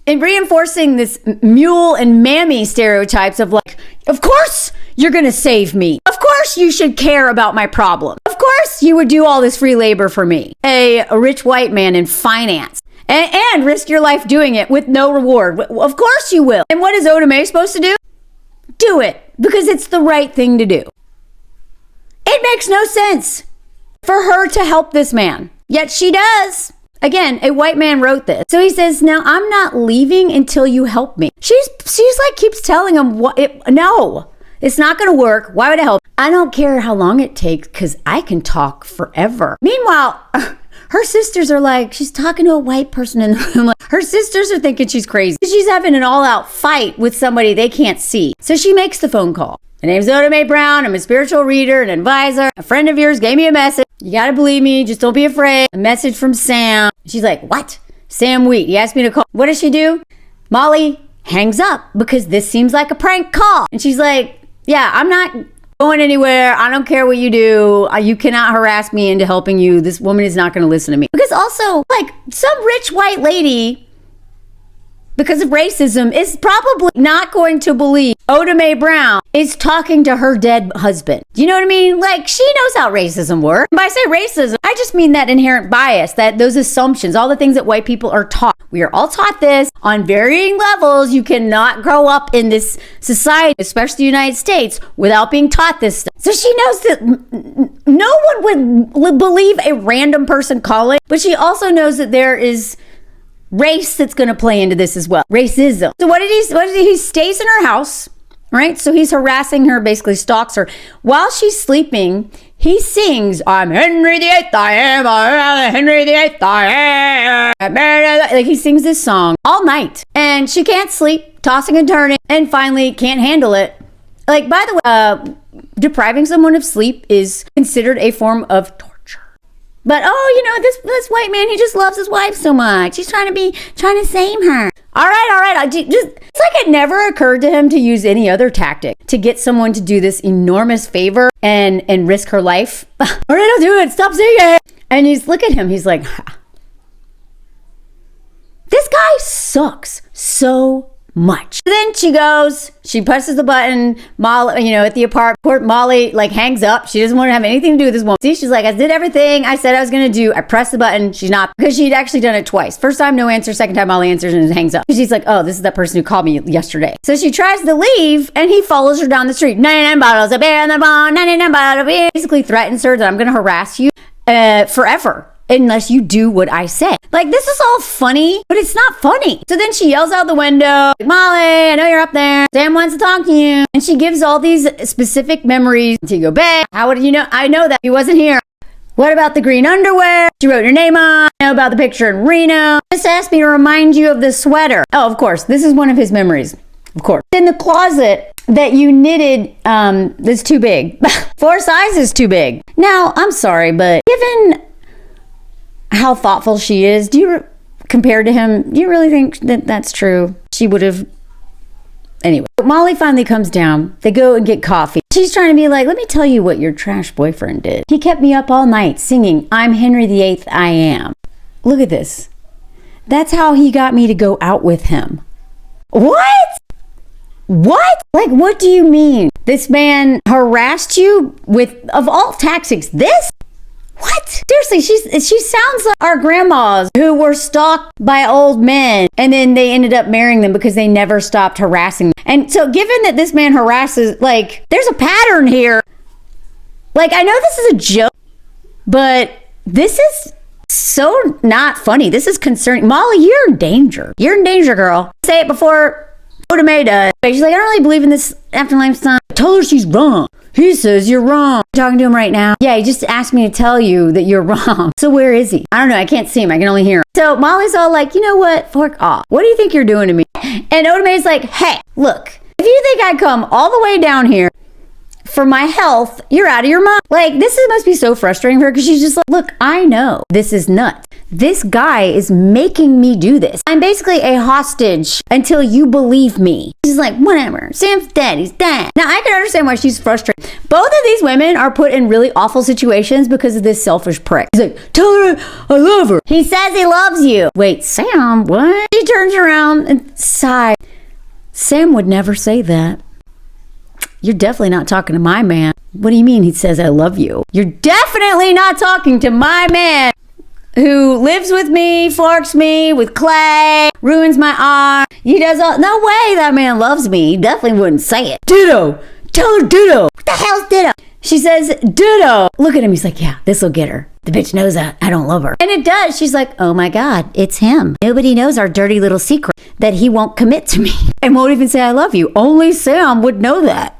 reinforcing this mule and mammy stereotypes of like, of course you're going to save me. Of course you should care about my problem. Of course you would do all this free labor for me. A rich white man in finance. and risk your life doing it with no reward. Of course you will. And what is Oda Mae supposed to do? Do it, because it's the right thing to do. It makes no sense for her to help this man, yet she does. Again, a white man wrote this. So he says, now I'm not leaving until you help me. She's like, keeps telling him, no, it's not going to work. Why would I help? I don't care how long it takes, because I can talk forever. Meanwhile, her sisters are like, she's talking to a white person in the room. Like, her sisters are thinking she's crazy. She's having an all-out fight with somebody they can't see. So she makes the phone call. My name's Oda Mae Brown. I'm a spiritual reader and advisor. A friend of yours gave me a message. You gotta believe me. Just don't be afraid. A message from Sam. She's like, what? Sam Wheat. He asked me to call. What does she do? Molly hangs up because this seems like a prank call. And she's like, yeah, I'm not going anywhere. I don't care what you do. You cannot harass me into helping you. This woman is not going to listen to me. Because also, like, some rich white lady, because of racism, is probably not going to believe Oda Mae Brown is talking to her dead husband. Do you know what I mean? Like, she knows how racism works. When I say racism, I just mean that inherent bias, that those assumptions, all the things that white people are taught. We are all taught this on varying levels. You cannot grow up in this society, especially the United States, without being taught this stuff. So she knows that no one would believe a random person calling, but she also knows that there is race that's going to play into this as well. Racism. So what did he stays in her house, right? So he's harassing her, basically stalks her. While she's sleeping, he sings, I'm Henry VIII, I am, I'm Henry VIII, I am. Like, he sings this song all night. And she can't sleep, tossing and turning, and finally can't handle it. Like, by the way, depriving someone of sleep is considered a form of torture. But, this white man, he just loves his wife so much. He's trying to save her. All right. It's like it never occurred to him to use any other tactic to get someone to do this enormous favor and risk her life. All right, I'll do it. Stop saying it. And look at him. He's like, this guy sucks so much. Then she presses the button, Molly, at the apartment. Molly, like, hangs up. She doesn't want to have anything to do with this woman. See, she's like, I did everything I said I was going to do. I pressed the button. She's not, because she'd actually done it twice. First time, no answer. Second time, Molly answers and hangs up. She's like, oh, this is that person who called me yesterday. So she tries to leave, and he follows her down the street. 99 bottles of beer in the barn, 99 bottles of beer. Basically threatens her that I'm going to harass you forever unless you do what I say. Like, this is all funny, but it's not funny. So then she yells out the window, Molly, I know you're up there. Sam wants to talk to you. And she gives all these specific memories. So you go, babe, how would you know? I know that he wasn't here. What about the green underwear she wrote your name on? I know about the picture in Reno. Just asked me to remind you of the sweater. Oh, of course, this is one of his memories. Of course. In the closet that you knitted, that's too big. 4 sizes too big. Now, I'm sorry, but given how thoughtful she is, compared to him, do you really think that that's true? She would have. Anyway, Molly finally comes down. They go and get coffee. She's trying to be like, let me tell you what your trash boyfriend did. He kept me up all night singing, I'm Henry VIII, I am. Look at this. That's how he got me to go out with him. What? Like, what do you mean? This man harassed you with, of all tactics, this? What? Seriously, she sounds like our grandmas who were stalked by old men and then they ended up marrying them because they never stopped harassing them. And so given that this man harasses, like, there's a pattern here. Like, I know this is a joke, but this is so not funny. This is concerning. Molly, you're in danger. You're in danger, girl. Say it before Oda Mae does. She's like, I don't really believe in this afterlife stuff. I told her she's wrong. He says you're wrong. I'm talking to him right now. Yeah, he just asked me to tell you that you're wrong. So where is he? I don't know. I can't see him. I can only hear him. So Molly's all like, you know what? Fork off. What do you think you're doing to me? And Oda Mae's like, hey, look, if you think I come all the way down here for my health, you're out of your mind. Like, must be so frustrating for her because she's just like, look, I know this is nuts. This guy is making me do this. I'm basically a hostage until you believe me. She's like, whatever. Sam's dead. He's dead. Now, I can understand why she's frustrated. Both of these women are put in really awful situations because of this selfish prick. He's like, tell her I love her. He says he loves you. Wait, Sam, what? She turns around and sighs. Sam would never say that. You're definitely not talking to my man. What do you mean he says I love you? You're definitely not talking to my man. who lives with me, forks me with clay, ruins my arm. He does all, no way that man loves me. He definitely wouldn't say it. Ditto. Tell her ditto. What the hell's ditto? She says, ditto. Look at him. He's like, yeah, this'll get her. The bitch knows I don't love her. And it does. She's like, oh my God, it's him. Nobody knows our dirty little secret that he won't commit to me and won't even say I love you. Only Sam would know that.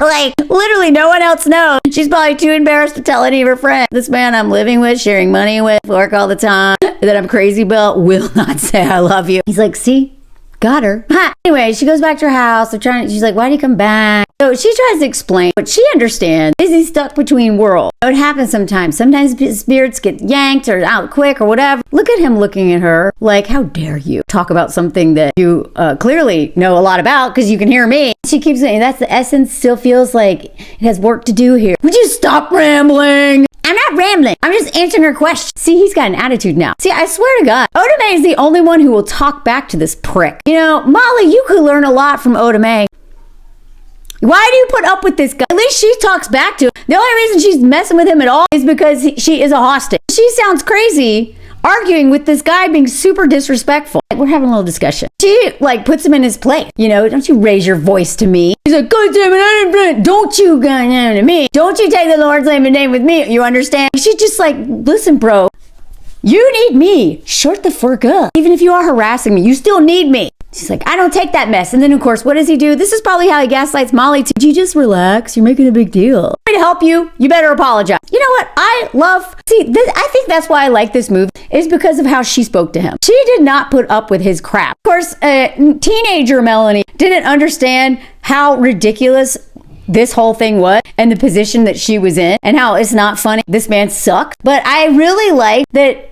Like, literally no one else knows. She's probably too embarrassed to tell any of her friends. This man I'm living with, sharing money with, work all the time, that I'm crazy about, will not say I love you. He's like, see? Got her. Ha. Anyway, she goes back to her house. She's like, why do you come back? So she tries to explain, but she understands. Is he stuck between worlds? It happens sometimes. Sometimes spirits get yanked or out quick or whatever. Look at him looking at her like, how dare you talk about something that you clearly know a lot about because you can hear me. She keeps saying, that's the essence. Still feels like it has work to do here. Would you stop rambling? I'm not rambling. I'm just answering her question. See, he's got an attitude now. See, I swear to God, Oda Mae is the only one who will talk back to this prick. You know, Molly, you could learn a lot from Oda Mae. Why do you put up with this guy? At least she talks back to him. The only reason she's messing with him at all is because she is a hostage. She sounds crazy arguing with this guy being super disrespectful. We're having a little discussion. She puts him in his place. You know, don't you raise your voice to me. He's like, God damn it, don't you go down to me. Don't you take the Lord's name with me. You understand? She's just like, listen, bro, you need me. Shut the fuck up. Even if you are harassing me, you still need me. She's like, I don't take that mess. And then, of course, what does he do? This is probably how he gaslights Molly too. You just relax. You're making a big deal. To help you, you better apologize. You know what? I think that's why I like this movie, is because of how she spoke to him. She did not put up with his crap. Of course, teenager Melanie didn't understand how ridiculous this whole thing was and the position that she was in and how it's not funny. This man sucks. But I really like that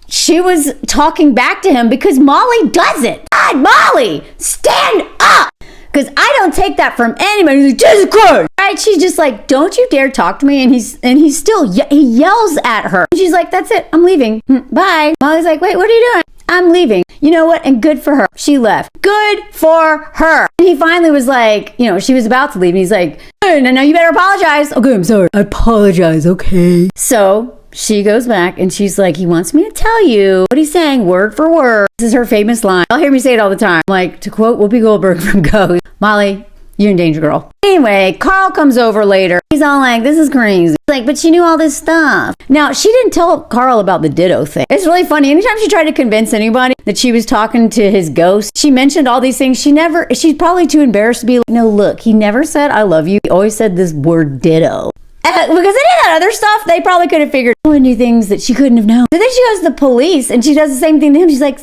she was talking back to him because Molly doesn't. God, Molly, stand up. Because I don't take that from anybody. He's like, Jesus Christ. Right? She's just like, don't you dare talk to me. And he's still, he yells at her. And she's like, that's it. I'm leaving. Bye. Molly's like, wait, what are you doing? I'm leaving. You know what? And good for her. She left. Good for her. And he finally was like, she was about to leave. And he's like, hey, no, you better apologize. Okay, I'm sorry. I apologize. Okay. So she goes back and she's like, he wants me to tell you what he's saying word for word. This is her famous line. I'll hear me say it all the time. Like, to quote Whoopi Goldberg from Ghost, Molly, you're in danger, girl. Anyway, Carl comes over later. He's all like, this is crazy. He's like, but she knew all this stuff. Now, she didn't tell Carl about the ditto thing. It's really funny. Anytime she tried to convince anybody that she was talking to his ghost, she mentioned all these things. She's probably too embarrassed to be like, no, look, he never said I love you. He always said this word ditto. Because any of that other stuff, they probably could have figured out new things that she couldn't have known. But then she goes to the police and she does the same thing to him. She's like,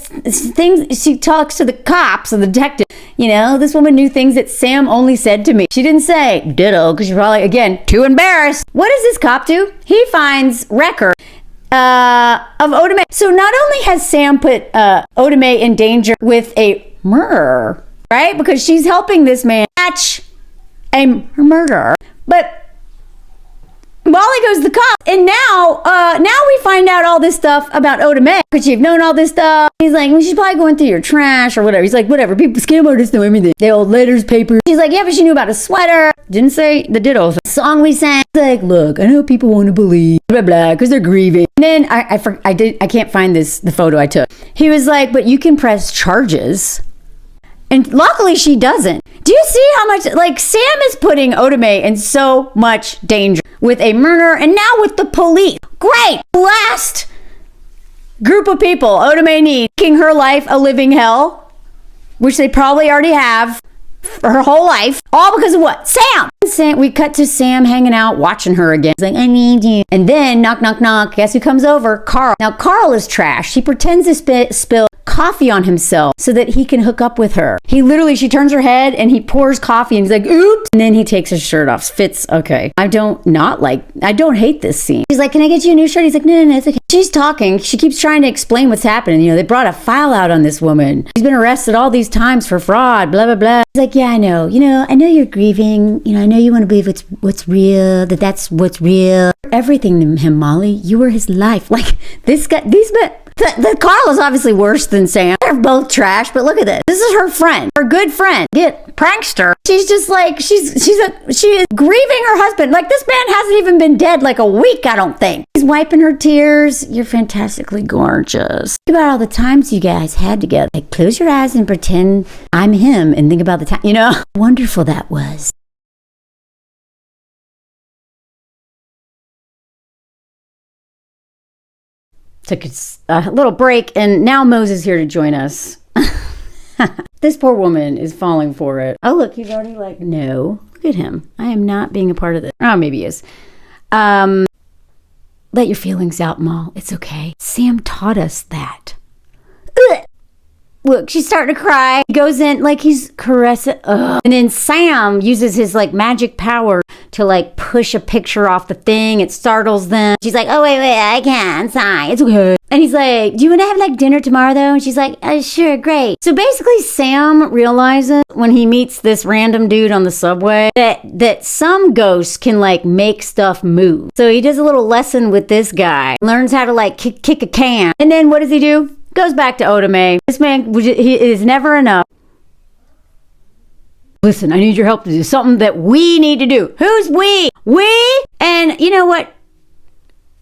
she talks to the cops and the detective. This woman knew things that Sam only said to me. She didn't say ditto because she's probably, again, too embarrassed. What does this cop do? He finds record of Oda Mae. So not only has Sam put Oda Mae in danger with a murder, right? Because she's helping this man catch a murderer. But Molly goes to the cop, and now we find out all this stuff about Oda Mae. Could she have known all this stuff? He's like, well, she's probably going through your trash or whatever. He's like, whatever. People, scam artists know everything. They old letters, paper. She's like, yeah, but she knew about a sweater. Didn't say the ditto song we sang. He's like, look, I know people want to believe, blah, blah, because they're grieving. And then I can't find the photo I took. He was like, but you can press charges. And luckily she doesn't. Do you see how much, Sam is putting Oda Mae in so much danger with a murder and now with the police. Great. Last group of people Oda Mae needs, making her life a living hell, which they probably already have for her whole life. All because of what? Sam. We cut to Sam hanging out, watching her again. He's like, I need you. And then, knock, knock, knock. Guess who comes over? Carl. Now, Carl is trash. He pretends to spill coffee on himself so that he can hook up with her. She turns her head and he pours coffee and he's like, oops. And then he takes his shirt off. Fits, okay. I don't hate this scene. She's like, can I get you a new shirt? He's like, no, it's okay. She's talking. She keeps trying to explain what's happening. They brought a file out on this woman. She's been arrested all these times for fraud, blah, blah, blah. He's like, yeah, I know. I know you're grieving. I know you want to believe what's real, that's what's real. Everything to him, Molly. You were his life. This guy, The Carl is obviously worse than Sam. They're both trash, but look at this. This is her friend, her good friend. Get prankster. She's just like, she is grieving her husband. Like, this man hasn't even been dead like a week, I don't think. He's wiping her tears. You're fantastically gorgeous. Think about all the times you guys had together. Like, close your eyes and pretend I'm him and think about the time, wonderful that was. Took a little break, and now Mose is here to join us. This poor woman is falling for it. Oh, look, he's already like, no. Look at him. I am not being a part of this. Oh, maybe he is. Let your feelings out, Maul. It's okay. Sam taught us that. Ugh. Look, she's starting to cry. He goes in like he's caressing. Ugh. And then Sam uses his like magic power to like push a picture off the thing. It startles them. She's like, oh, wait, I can't sign. It's okay. And he's like, do you want to have like dinner tomorrow though? And she's like, sure, great. So basically Sam realizes when he meets this random dude on the subway that some ghosts can like make stuff move. So he does a little lesson with this guy, learns how to like kick a can. And then what does he do? Goes back to Oda Mae. This man, he is never enough. Listen, I need your help to do something that we need to do. Who's we? We? And you know what?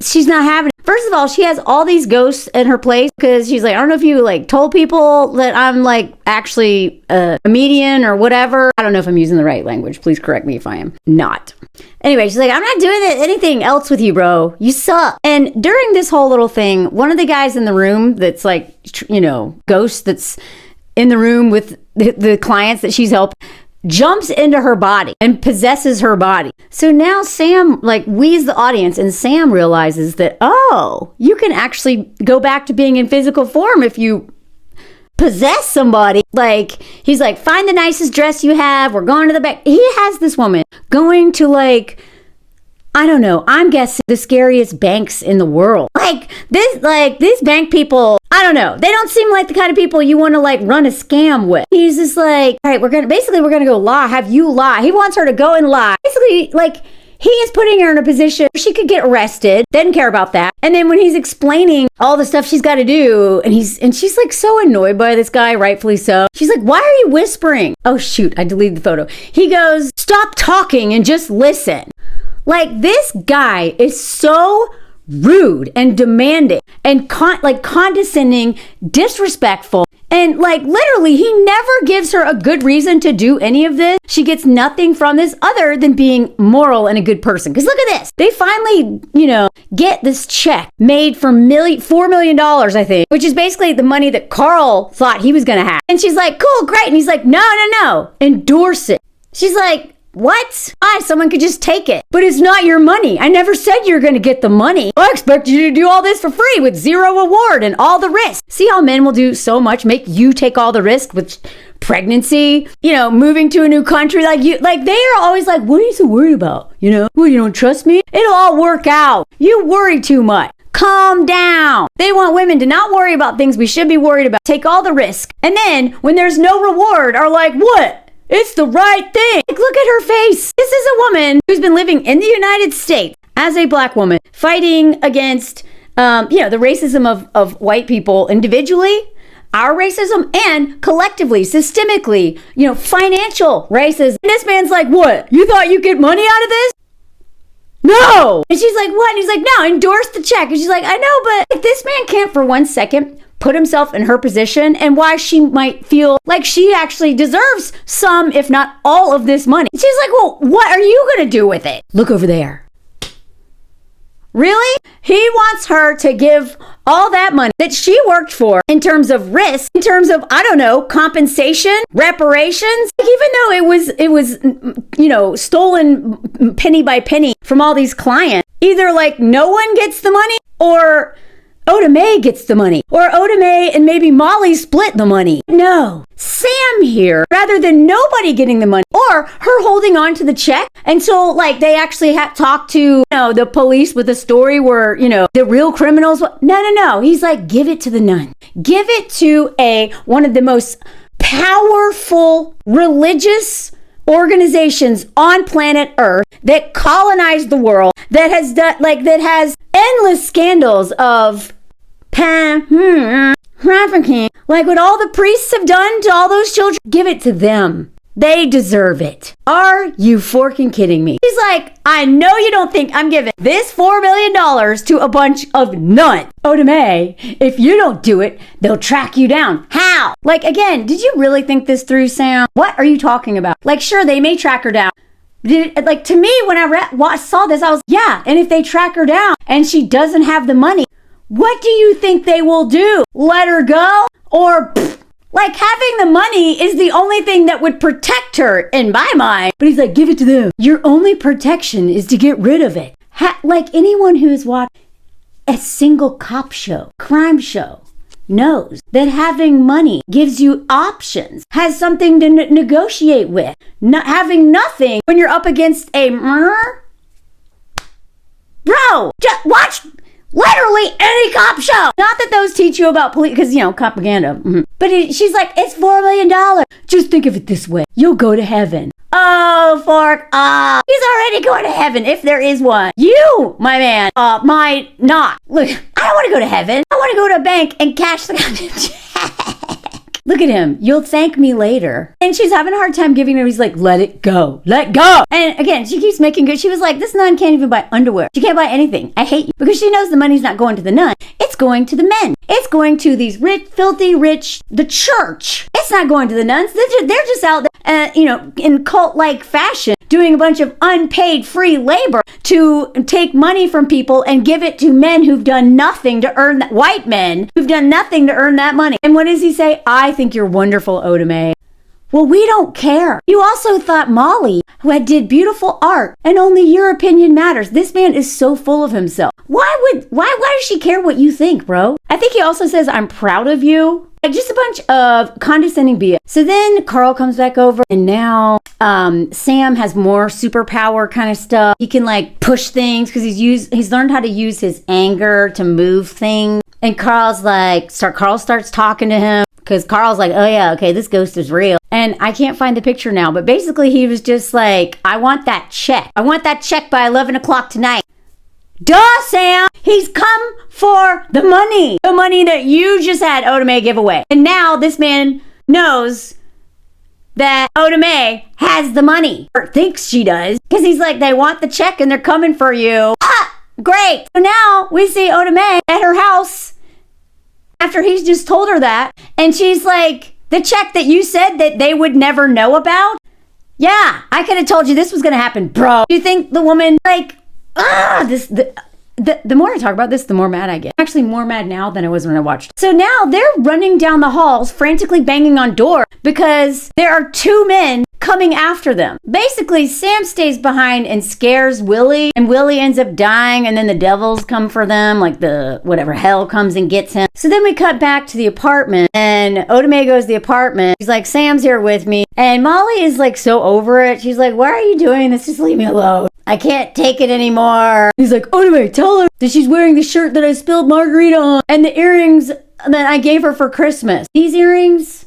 She's not having it. First of all, she has all these ghosts in her place because she's like, I don't know if you like told people that I'm like actually a comedian or whatever. I don't know if I'm using the right language. Please correct me if I am not. Anyway, she's like, I'm not doing anything else with you, bro. You suck. And during this whole little thing, one of the guys in the room that's like, ghost that's in the room with the clients that she's helping, jumps into her body and possesses her body. So now Sam, like, we as the audience, and Sam realizes that, oh, you can actually go back to being in physical form if you possess somebody. Like, he's like, find the nicest dress you have. We're going to the back. He has this woman going to like, I don't know, I'm guessing the scariest banks in the world. These bank people, I don't know. They don't seem like the kind of people you want to like run a scam with. He's just like, all right, we're going to go lie, have you lie. He wants her to go and lie. Basically, like, he is putting her in a position where she could get arrested. Doesn't care about that. And then when he's explaining all the stuff she's got to do, and she's like so annoyed by this guy, rightfully so. She's like, why are you whispering? Oh shoot, I deleted the photo. He goes, stop talking and just listen. Like, this guy is so rude and demanding and condescending, disrespectful. And like, literally, he never gives her a good reason to do any of this. She gets nothing from this other than being moral and a good person. Because look at this. They finally, get this check made for $4 million, I think, which is basically the money that Carl thought he was going to have. And she's like, cool, great. And he's like, no, endorse it. She's like, what? Someone could just take it. But it's not your money. I never said you're going to get the money. I expect you to do all this for free with zero reward and all the risk. See how men will do so much, make you take all the risk with pregnancy, moving to a new country. Like they are always like, what are you so worried about? Well, you don't trust me? It'll all work out. You worry too much. Calm down. They want women to not worry about things we should be worried about. Take all the risk. And then when there's no reward, are like, what? It's the right thing. Like, look at her face. This is a woman who's been living in the United States as a black woman, fighting against, the racism of white people individually, our racism, and collectively, systemically, financial racism. And this man's like, what? You thought you'd get money out of this? No. And she's like, what? And he's like, no, endorse the check. And she's like, I know, but this man can't for 1 second put himself in her position and why she might feel like she actually deserves some, if not all of this money. She's like, well, what are you going to do with it? Look over there. Really? He wants her to give all that money that she worked for in terms of risk, in terms of, I don't know, compensation, reparations. Like, even though it was, stolen penny by penny from all these clients, either like no one gets the money or Oda Mae gets the money, or Oda Mae and maybe Molly split the money. No, Sam here, rather than nobody getting the money or her holding on to the check until like they actually have talked to the police with a story where the real criminals. No. He's like, give it to the nun. Give it to one of the most powerful religious organizations on planet Earth that colonized the world, that has endless scandals of trafficking, like what all the priests have done to all those children, give it to them. They deserve it. Are you forking kidding me? He's like, I know you don't think I'm giving this $4 million to a bunch of nuns. Oda Mae, if you don't do it, they'll track you down. How? Like, again, did you really think this through, Sam? What are you talking about? Like, sure, they may track her down. Like, to me, when I saw this, I was, yeah, and if they track her down and she doesn't have the money, what do you think they will do? Let her go? Or... like, having the money is the only thing that would protect her, in my mind. But he's like, give it to them. Your only protection is to get rid of it. Like, anyone who's watched a single cop show, crime show, knows that having money gives you options, has something to negotiate with. Not having nothing when you're up against a murderer. Bro, just watch... literally any cop show. Not that those teach you about police, because, you know, propaganda. Mm-hmm. But she's like, it's $4 million. Just think of it this way. You'll go to heaven. Oh, fork off. He's already going to heaven, if there is one. You, my man, might not. Look, I don't want to go to heaven. I want to go to a bank and cash the check. Look at him. You'll thank me later. And she's having a hard time giving her. He's like, let it go. Let go. And again, she keeps making good. She was like, this nun can't even buy underwear. She can't buy anything. I hate you. Because she knows the money's not going to the nun. It's going to the men. It's going to these rich, filthy rich, the church. It's not going to the nuns. They're just out there, in cult-like fashion, doing a bunch of unpaid free labor to take money from people and give it to men who've done nothing to earn that, white men who've done nothing to earn that money. And what does he say? I think you're wonderful, Oda Mae. Well, we don't care. You also thought Molly, who did beautiful art, and only your opinion matters. This man is so full of himself. Why does she care what you think, bro? I think he also says, I'm proud of you. Like, just a bunch of condescending BS. So then Carl comes back over, and now Sam has more superpower kind of stuff. He can like push things because he's learned how to use his anger to move things. And Carl starts talking to him. Because Carl's like, oh yeah, okay, this ghost is real. And I can't find the picture now, but basically he was just like, I want that check. I want that check by 11 o'clock tonight. Duh, Sam! He's come for the money. The money that you just had Oda Mae give away. And now this man knows that Oda Mae has the money. Or thinks she does. Because he's like, they want the check and they're coming for you. Ah! Great! So now we see Oda Mae at her house. After he's just told her that, and she's like, the check that you said that they would never know about? Yeah, I could have told you this was going to happen, bro. You think the woman, like, the more I talk about this, the more mad I get. I'm actually more mad now than I was when I watched. So now they're running down the halls, frantically banging on doors because there are two men coming after them. Basically, Sam stays behind and scares Willie, and Willie ends up dying, and then the devils come for them, like the whatever hell comes and gets him. So then we cut back to the apartment, and Oda Mae goes to the apartment. She's like, Sam's here with me, and Molly is like so over it. She's like, why are you doing this? Just leave me alone. I can't take it anymore. He's like, Oda Mae, tell her that she's wearing the shirt that I spilled margarita on, and the earrings that I gave her for Christmas. These earrings,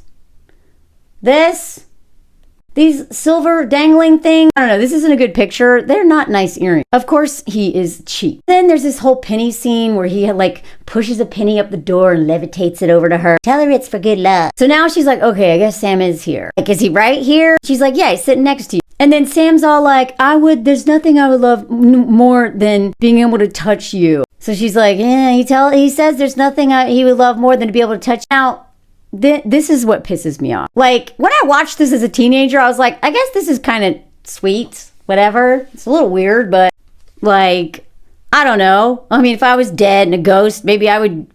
these silver dangling things. I don't know. This isn't a good picture. They're not nice earrings. Of course, he is cheap. Then there's this whole penny scene where he like pushes a penny up the door and levitates it over to her. Tell her it's for good luck. So now she's like, okay, I guess Sam is here. Like, is he right here? She's like, yeah, he's sitting next to you. And then Sam's all like, there's nothing I would love more than being able to touch you. So she's like, yeah, he says there's nothing he would love more than to be able to touch. Now, this is what pisses me off. Like, when I watched this as a teenager, I was like, I guess this is kind of sweet, whatever. It's a little weird, but like, I don't know. I mean, if I was dead and a ghost, maybe I would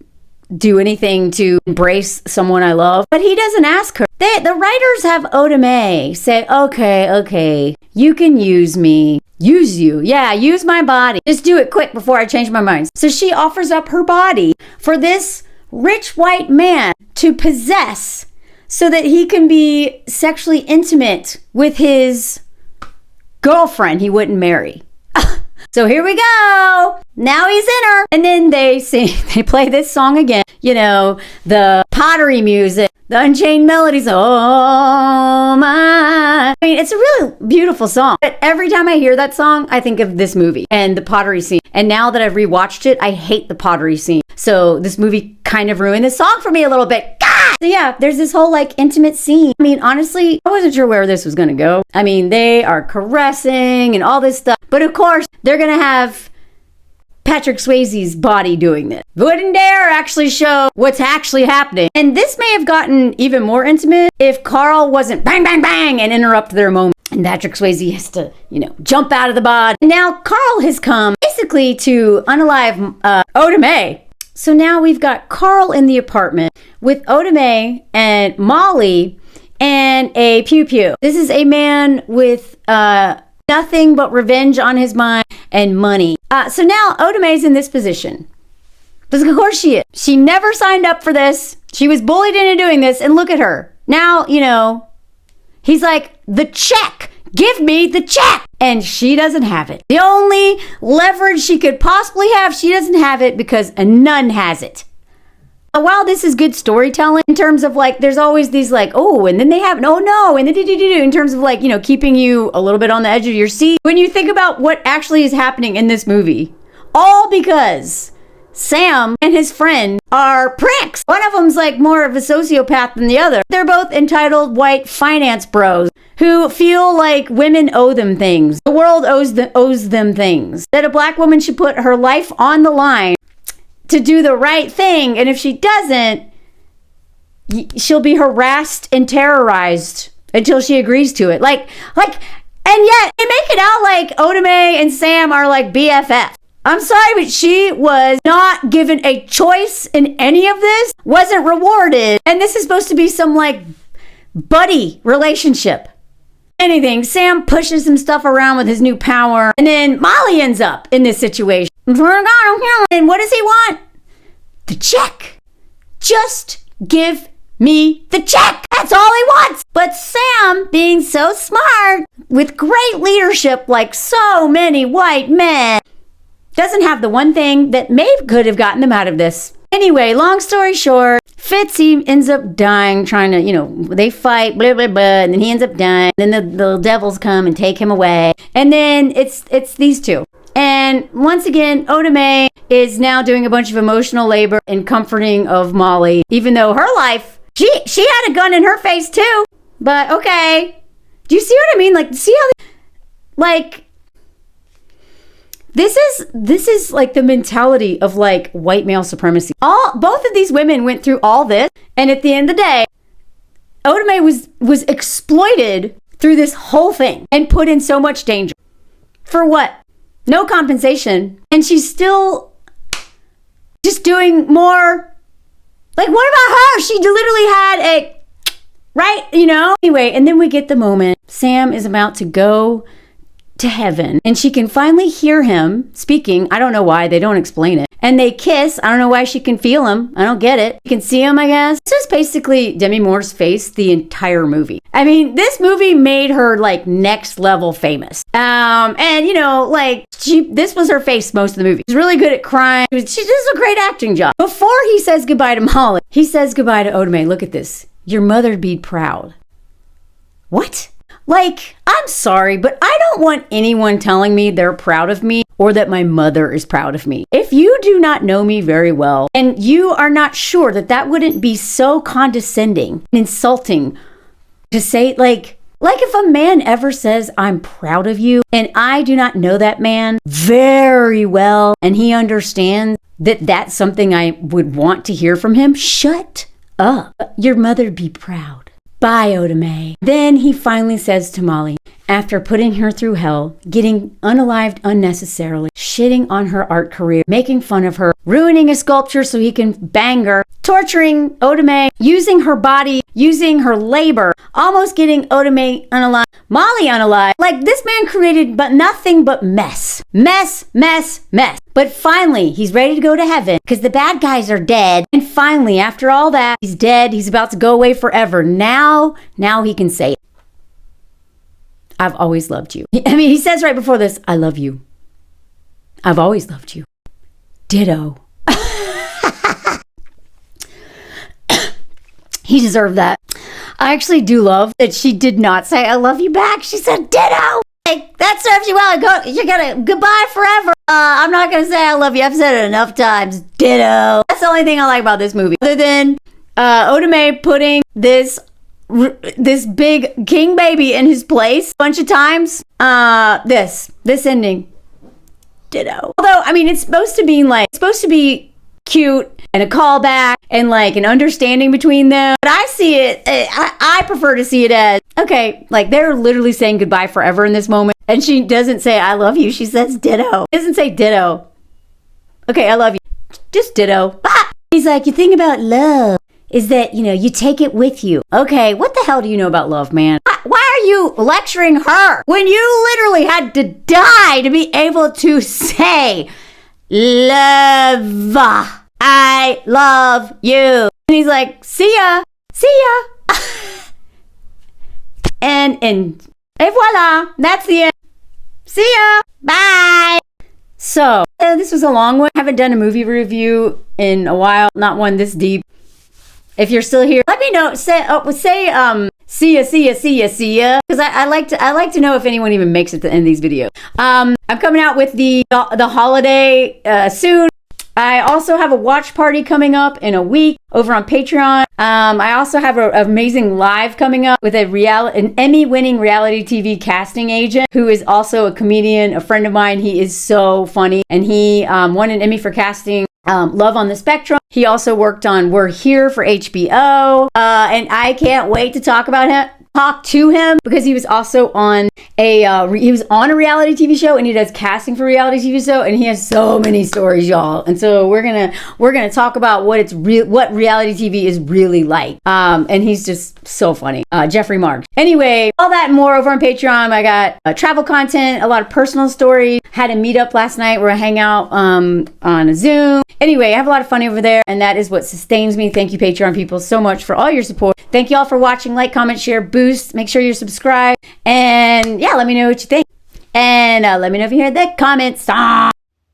do anything to embrace someone I love. But he doesn't ask her. The writers have Oda Mae say, okay, you can use me. Use you. Yeah, use my body. Just do it quick before I change my mind. So she offers up her body for this rich white man to possess so that he can be sexually intimate with his girlfriend he wouldn't marry. So here we go. Now he's in her. And then they play this song again. You know, the pottery music, the Unchained Melodies. Oh my. I mean, it's a really beautiful song. But every time I hear that song, I think of this movie and the pottery scene. And now that I've rewatched it, I hate the pottery scene. So this movie kind of ruined this song for me a little bit. God! So yeah, there's this whole like intimate scene. I mean, honestly, I wasn't sure where this was going to go. I mean, they are caressing and all this stuff. But of course, they're going to have Patrick Swayze's body doing this. Wouldn't dare actually show what's actually happening. And this may have gotten even more intimate if Carl wasn't bang, bang, bang and interrupt their moment. And Patrick Swayze has to, jump out of the bod. And now Carl has come basically to unalive Oda Mae. So now we've got Carl in the apartment with Oda Mae and Molly and a pew-pew. This is a man with nothing but revenge on his mind and money. So now Oda Mae's in this position. Because of course she is. She never signed up for this. She was bullied into doing this. And look at her. Now, he's like, the check. Give me the check. And she doesn't have it. The only leverage she could possibly have, she doesn't have it because a nun has it. While this is good storytelling in terms of like, there's always these like, oh, and then they have, no, and then in terms of like, keeping you a little bit on the edge of your seat. When you think about what actually is happening in this movie, all because Sam and his friend are pricks. One of them's like more of a sociopath than the other. They're both entitled white finance bros who feel like women owe them things. The world owes them things. That a black woman should put her life on the line to do the right thing, and if she doesn't, she'll be harassed and terrorized until she agrees to it. And yet they make it out like Oda Mae and Sam are like BFF. I'm sorry, but she was not given a choice in any of this, wasn't rewarded, and this is supposed to be some like buddy relationship. Anything, Sam pushes some stuff around with his new power, and then Molly ends up in this situation. And what does he want? The check. Just give me the check. That's all he wants. But Sam, being so smart, with great leadership like so many white men, doesn't have the one thing that Maeve could have gotten them out of this. Anyway, long story short, Fitz, he ends up dying trying to, they fight, blah, blah, blah, and then he ends up dying. Then the devils come and take him away. And then it's these two. And once again, Oda Mae is now doing a bunch of emotional labor and comforting of Molly, even though her life, she had a gun in her face too. But okay. Do you see what I mean? Like, see how, like, this is like the mentality of like white male supremacy. Both of these women went through all this, and at the end of the day, Oda Mae was exploited through this whole thing and put in so much danger. For what? No compensation. And she's still just doing more. Like, what about her? She literally had a, right? Anyway, and then we get the moment. Sam is about to go to heaven, and she can finally hear him speaking. I don't know why. They don't explain it. And they kiss. I don't know why she can feel him. I don't get it. You can see him, I guess. This is basically Demi Moore's face the entire movie. I mean, this movie made her like next level famous. And this was her face most of the movie. She's really good at crying. She does a great acting job. Before he says goodbye to Molly, he says goodbye to Oda Mae. Look at this. Your mother'd be proud. What? Like, I'm sorry, but I don't want anyone telling me they're proud of me or that my mother is proud of me. If you do not know me very well and you are not sure that wouldn't be so condescending and insulting to say, like if a man ever says, I'm proud of you, and I do not know that man very well, and he understands that that's something I would want to hear from him, shut up. Your mother'd be proud. Bye, Oda Mae. Then he finally says to Molly, after putting her through hell, getting unalived unnecessarily, shitting on her art career, making fun of her, ruining a sculpture so he can bang her, torturing Oda Mae, using her body, using her labor, almost getting Oda Mae unalived, Molly unalived. Like, this man created nothing but mess. Mess, mess, mess. But finally, he's ready to go to heaven because the bad guys are dead. And finally, after all that, he's dead. He's about to go away forever. Now he can say it. I've always loved you. I mean, he says right before this, I love you. I've always loved you. Ditto. He deserved that. I actually do love that she did not say, I love you back. She said, ditto. Like, that serves you well. You're gonna goodbye forever. I'm not gonna say I love you. I've said it enough times. Ditto. That's the only thing I like about this movie. Other than Oda Mae putting this big king baby in his place a bunch of times. This ending. Ditto. Although, I mean, it's supposed to be cute and a callback and like an understanding between them. But I see it, I prefer to see it as, okay, like they're literally saying goodbye forever in this moment. And she doesn't say, I love you. She says ditto. She doesn't say ditto. Okay, I love you. Just ditto. Ah! He's like, you think about love is that, you take it with you. Okay, what the hell do you know about love, man? Why are you lecturing her when you literally had to die to be able to say, love, I love you? And he's like, see ya. and voila, that's the end. See ya, bye. So, this was a long one. I haven't done a movie review in a while, not one this deep. If you're still here, let me know. Say see ya. Because I like to know if anyone even makes it to the end of these videos. I'm coming out with the holiday soon. I also have a watch party coming up in a week over on Patreon. I also have an amazing live coming up with an Emmy-winning reality TV casting agent who is also a comedian, a friend of mine. He is so funny, and he won an Emmy for casting Love on the Spectrum. He also worked on We're Here for HBO, and I can't wait to talk to him because he was also on a reality TV show, and he does casting for reality TV show, and he has so many stories, y'all. And so we're gonna talk about what reality TV is really like. And he's just so funny. Jeffrey Marks. Anyway, all that and more over on Patreon. I got travel content, a lot of personal stories. Had a meetup last night where I hang out on a Zoom. Anyway, I have a lot of fun over there, and that is what sustains me. Thank you, Patreon people, so much for all your support. Thank you all for watching. Like, comment, share, boost. Make sure you're subscribed. And yeah, let me know what you think. And let me know if you heard that comment song.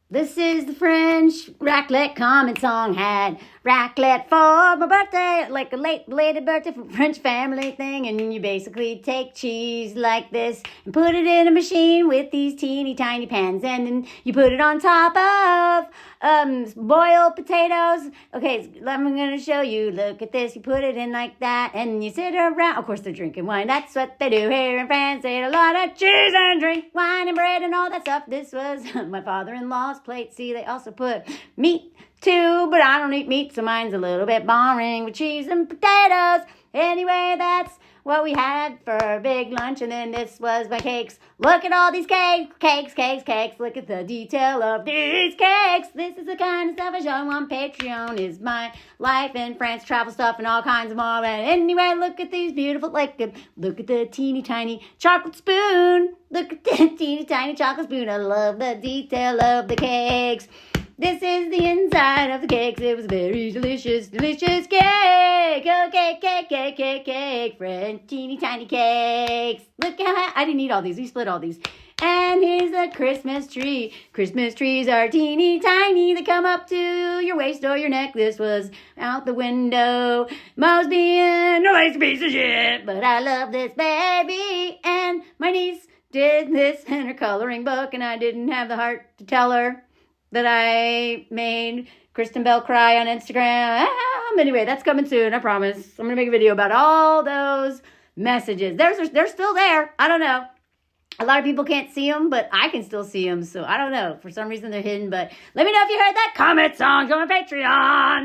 This is the French raclette comment song. Had raclette for my birthday, like a late belated birthday for French family thing. And you basically take cheese like this and put it in a machine with these teeny tiny pans. And then you put it on top of boiled potatoes. Okay, I'm going to show you. Look at this. You put it in like that and you sit around. Of course, they're drinking wine. That's what they do here in France. They eat a lot of cheese and drink wine and bread and all that stuff. This was my father-in-law's plate. See, they also put meat too, but I don't eat meat, so mine's a little bit boring with cheese and potatoes. Anyway, that's what we had for a big lunch, and then this was my cakes. Look at all these cakes. Look at the detail of these cakes. This is the kind of stuff I show on Patreon. Is my life in France, travel stuff, and all kinds of more. And anyway, look at these beautiful, look at the teeny tiny chocolate spoon. Look at the teeny tiny chocolate spoon. I love the detail of the cakes. This is the inside of the cakes. It was very delicious cake. Oh, cake. French teeny tiny cakes. Look how I didn't eat all these. We split all these. And here's the Christmas tree. Christmas trees are teeny tiny. They come up to your waist or your neck. This was out the window. Mom's being a waste piece of shit. But I love this baby. And my niece did this in her coloring book, and I didn't have the heart to tell her that I made Kristen Bell cry on Instagram. Anyway, that's coming soon, I promise. I'm going to make a video about all those messages. They're still there. I don't know. A lot of people can't see them, but I can still see them. So I don't know. For some reason, they're hidden. But let me know if you heard that comment song. Go on Patreon.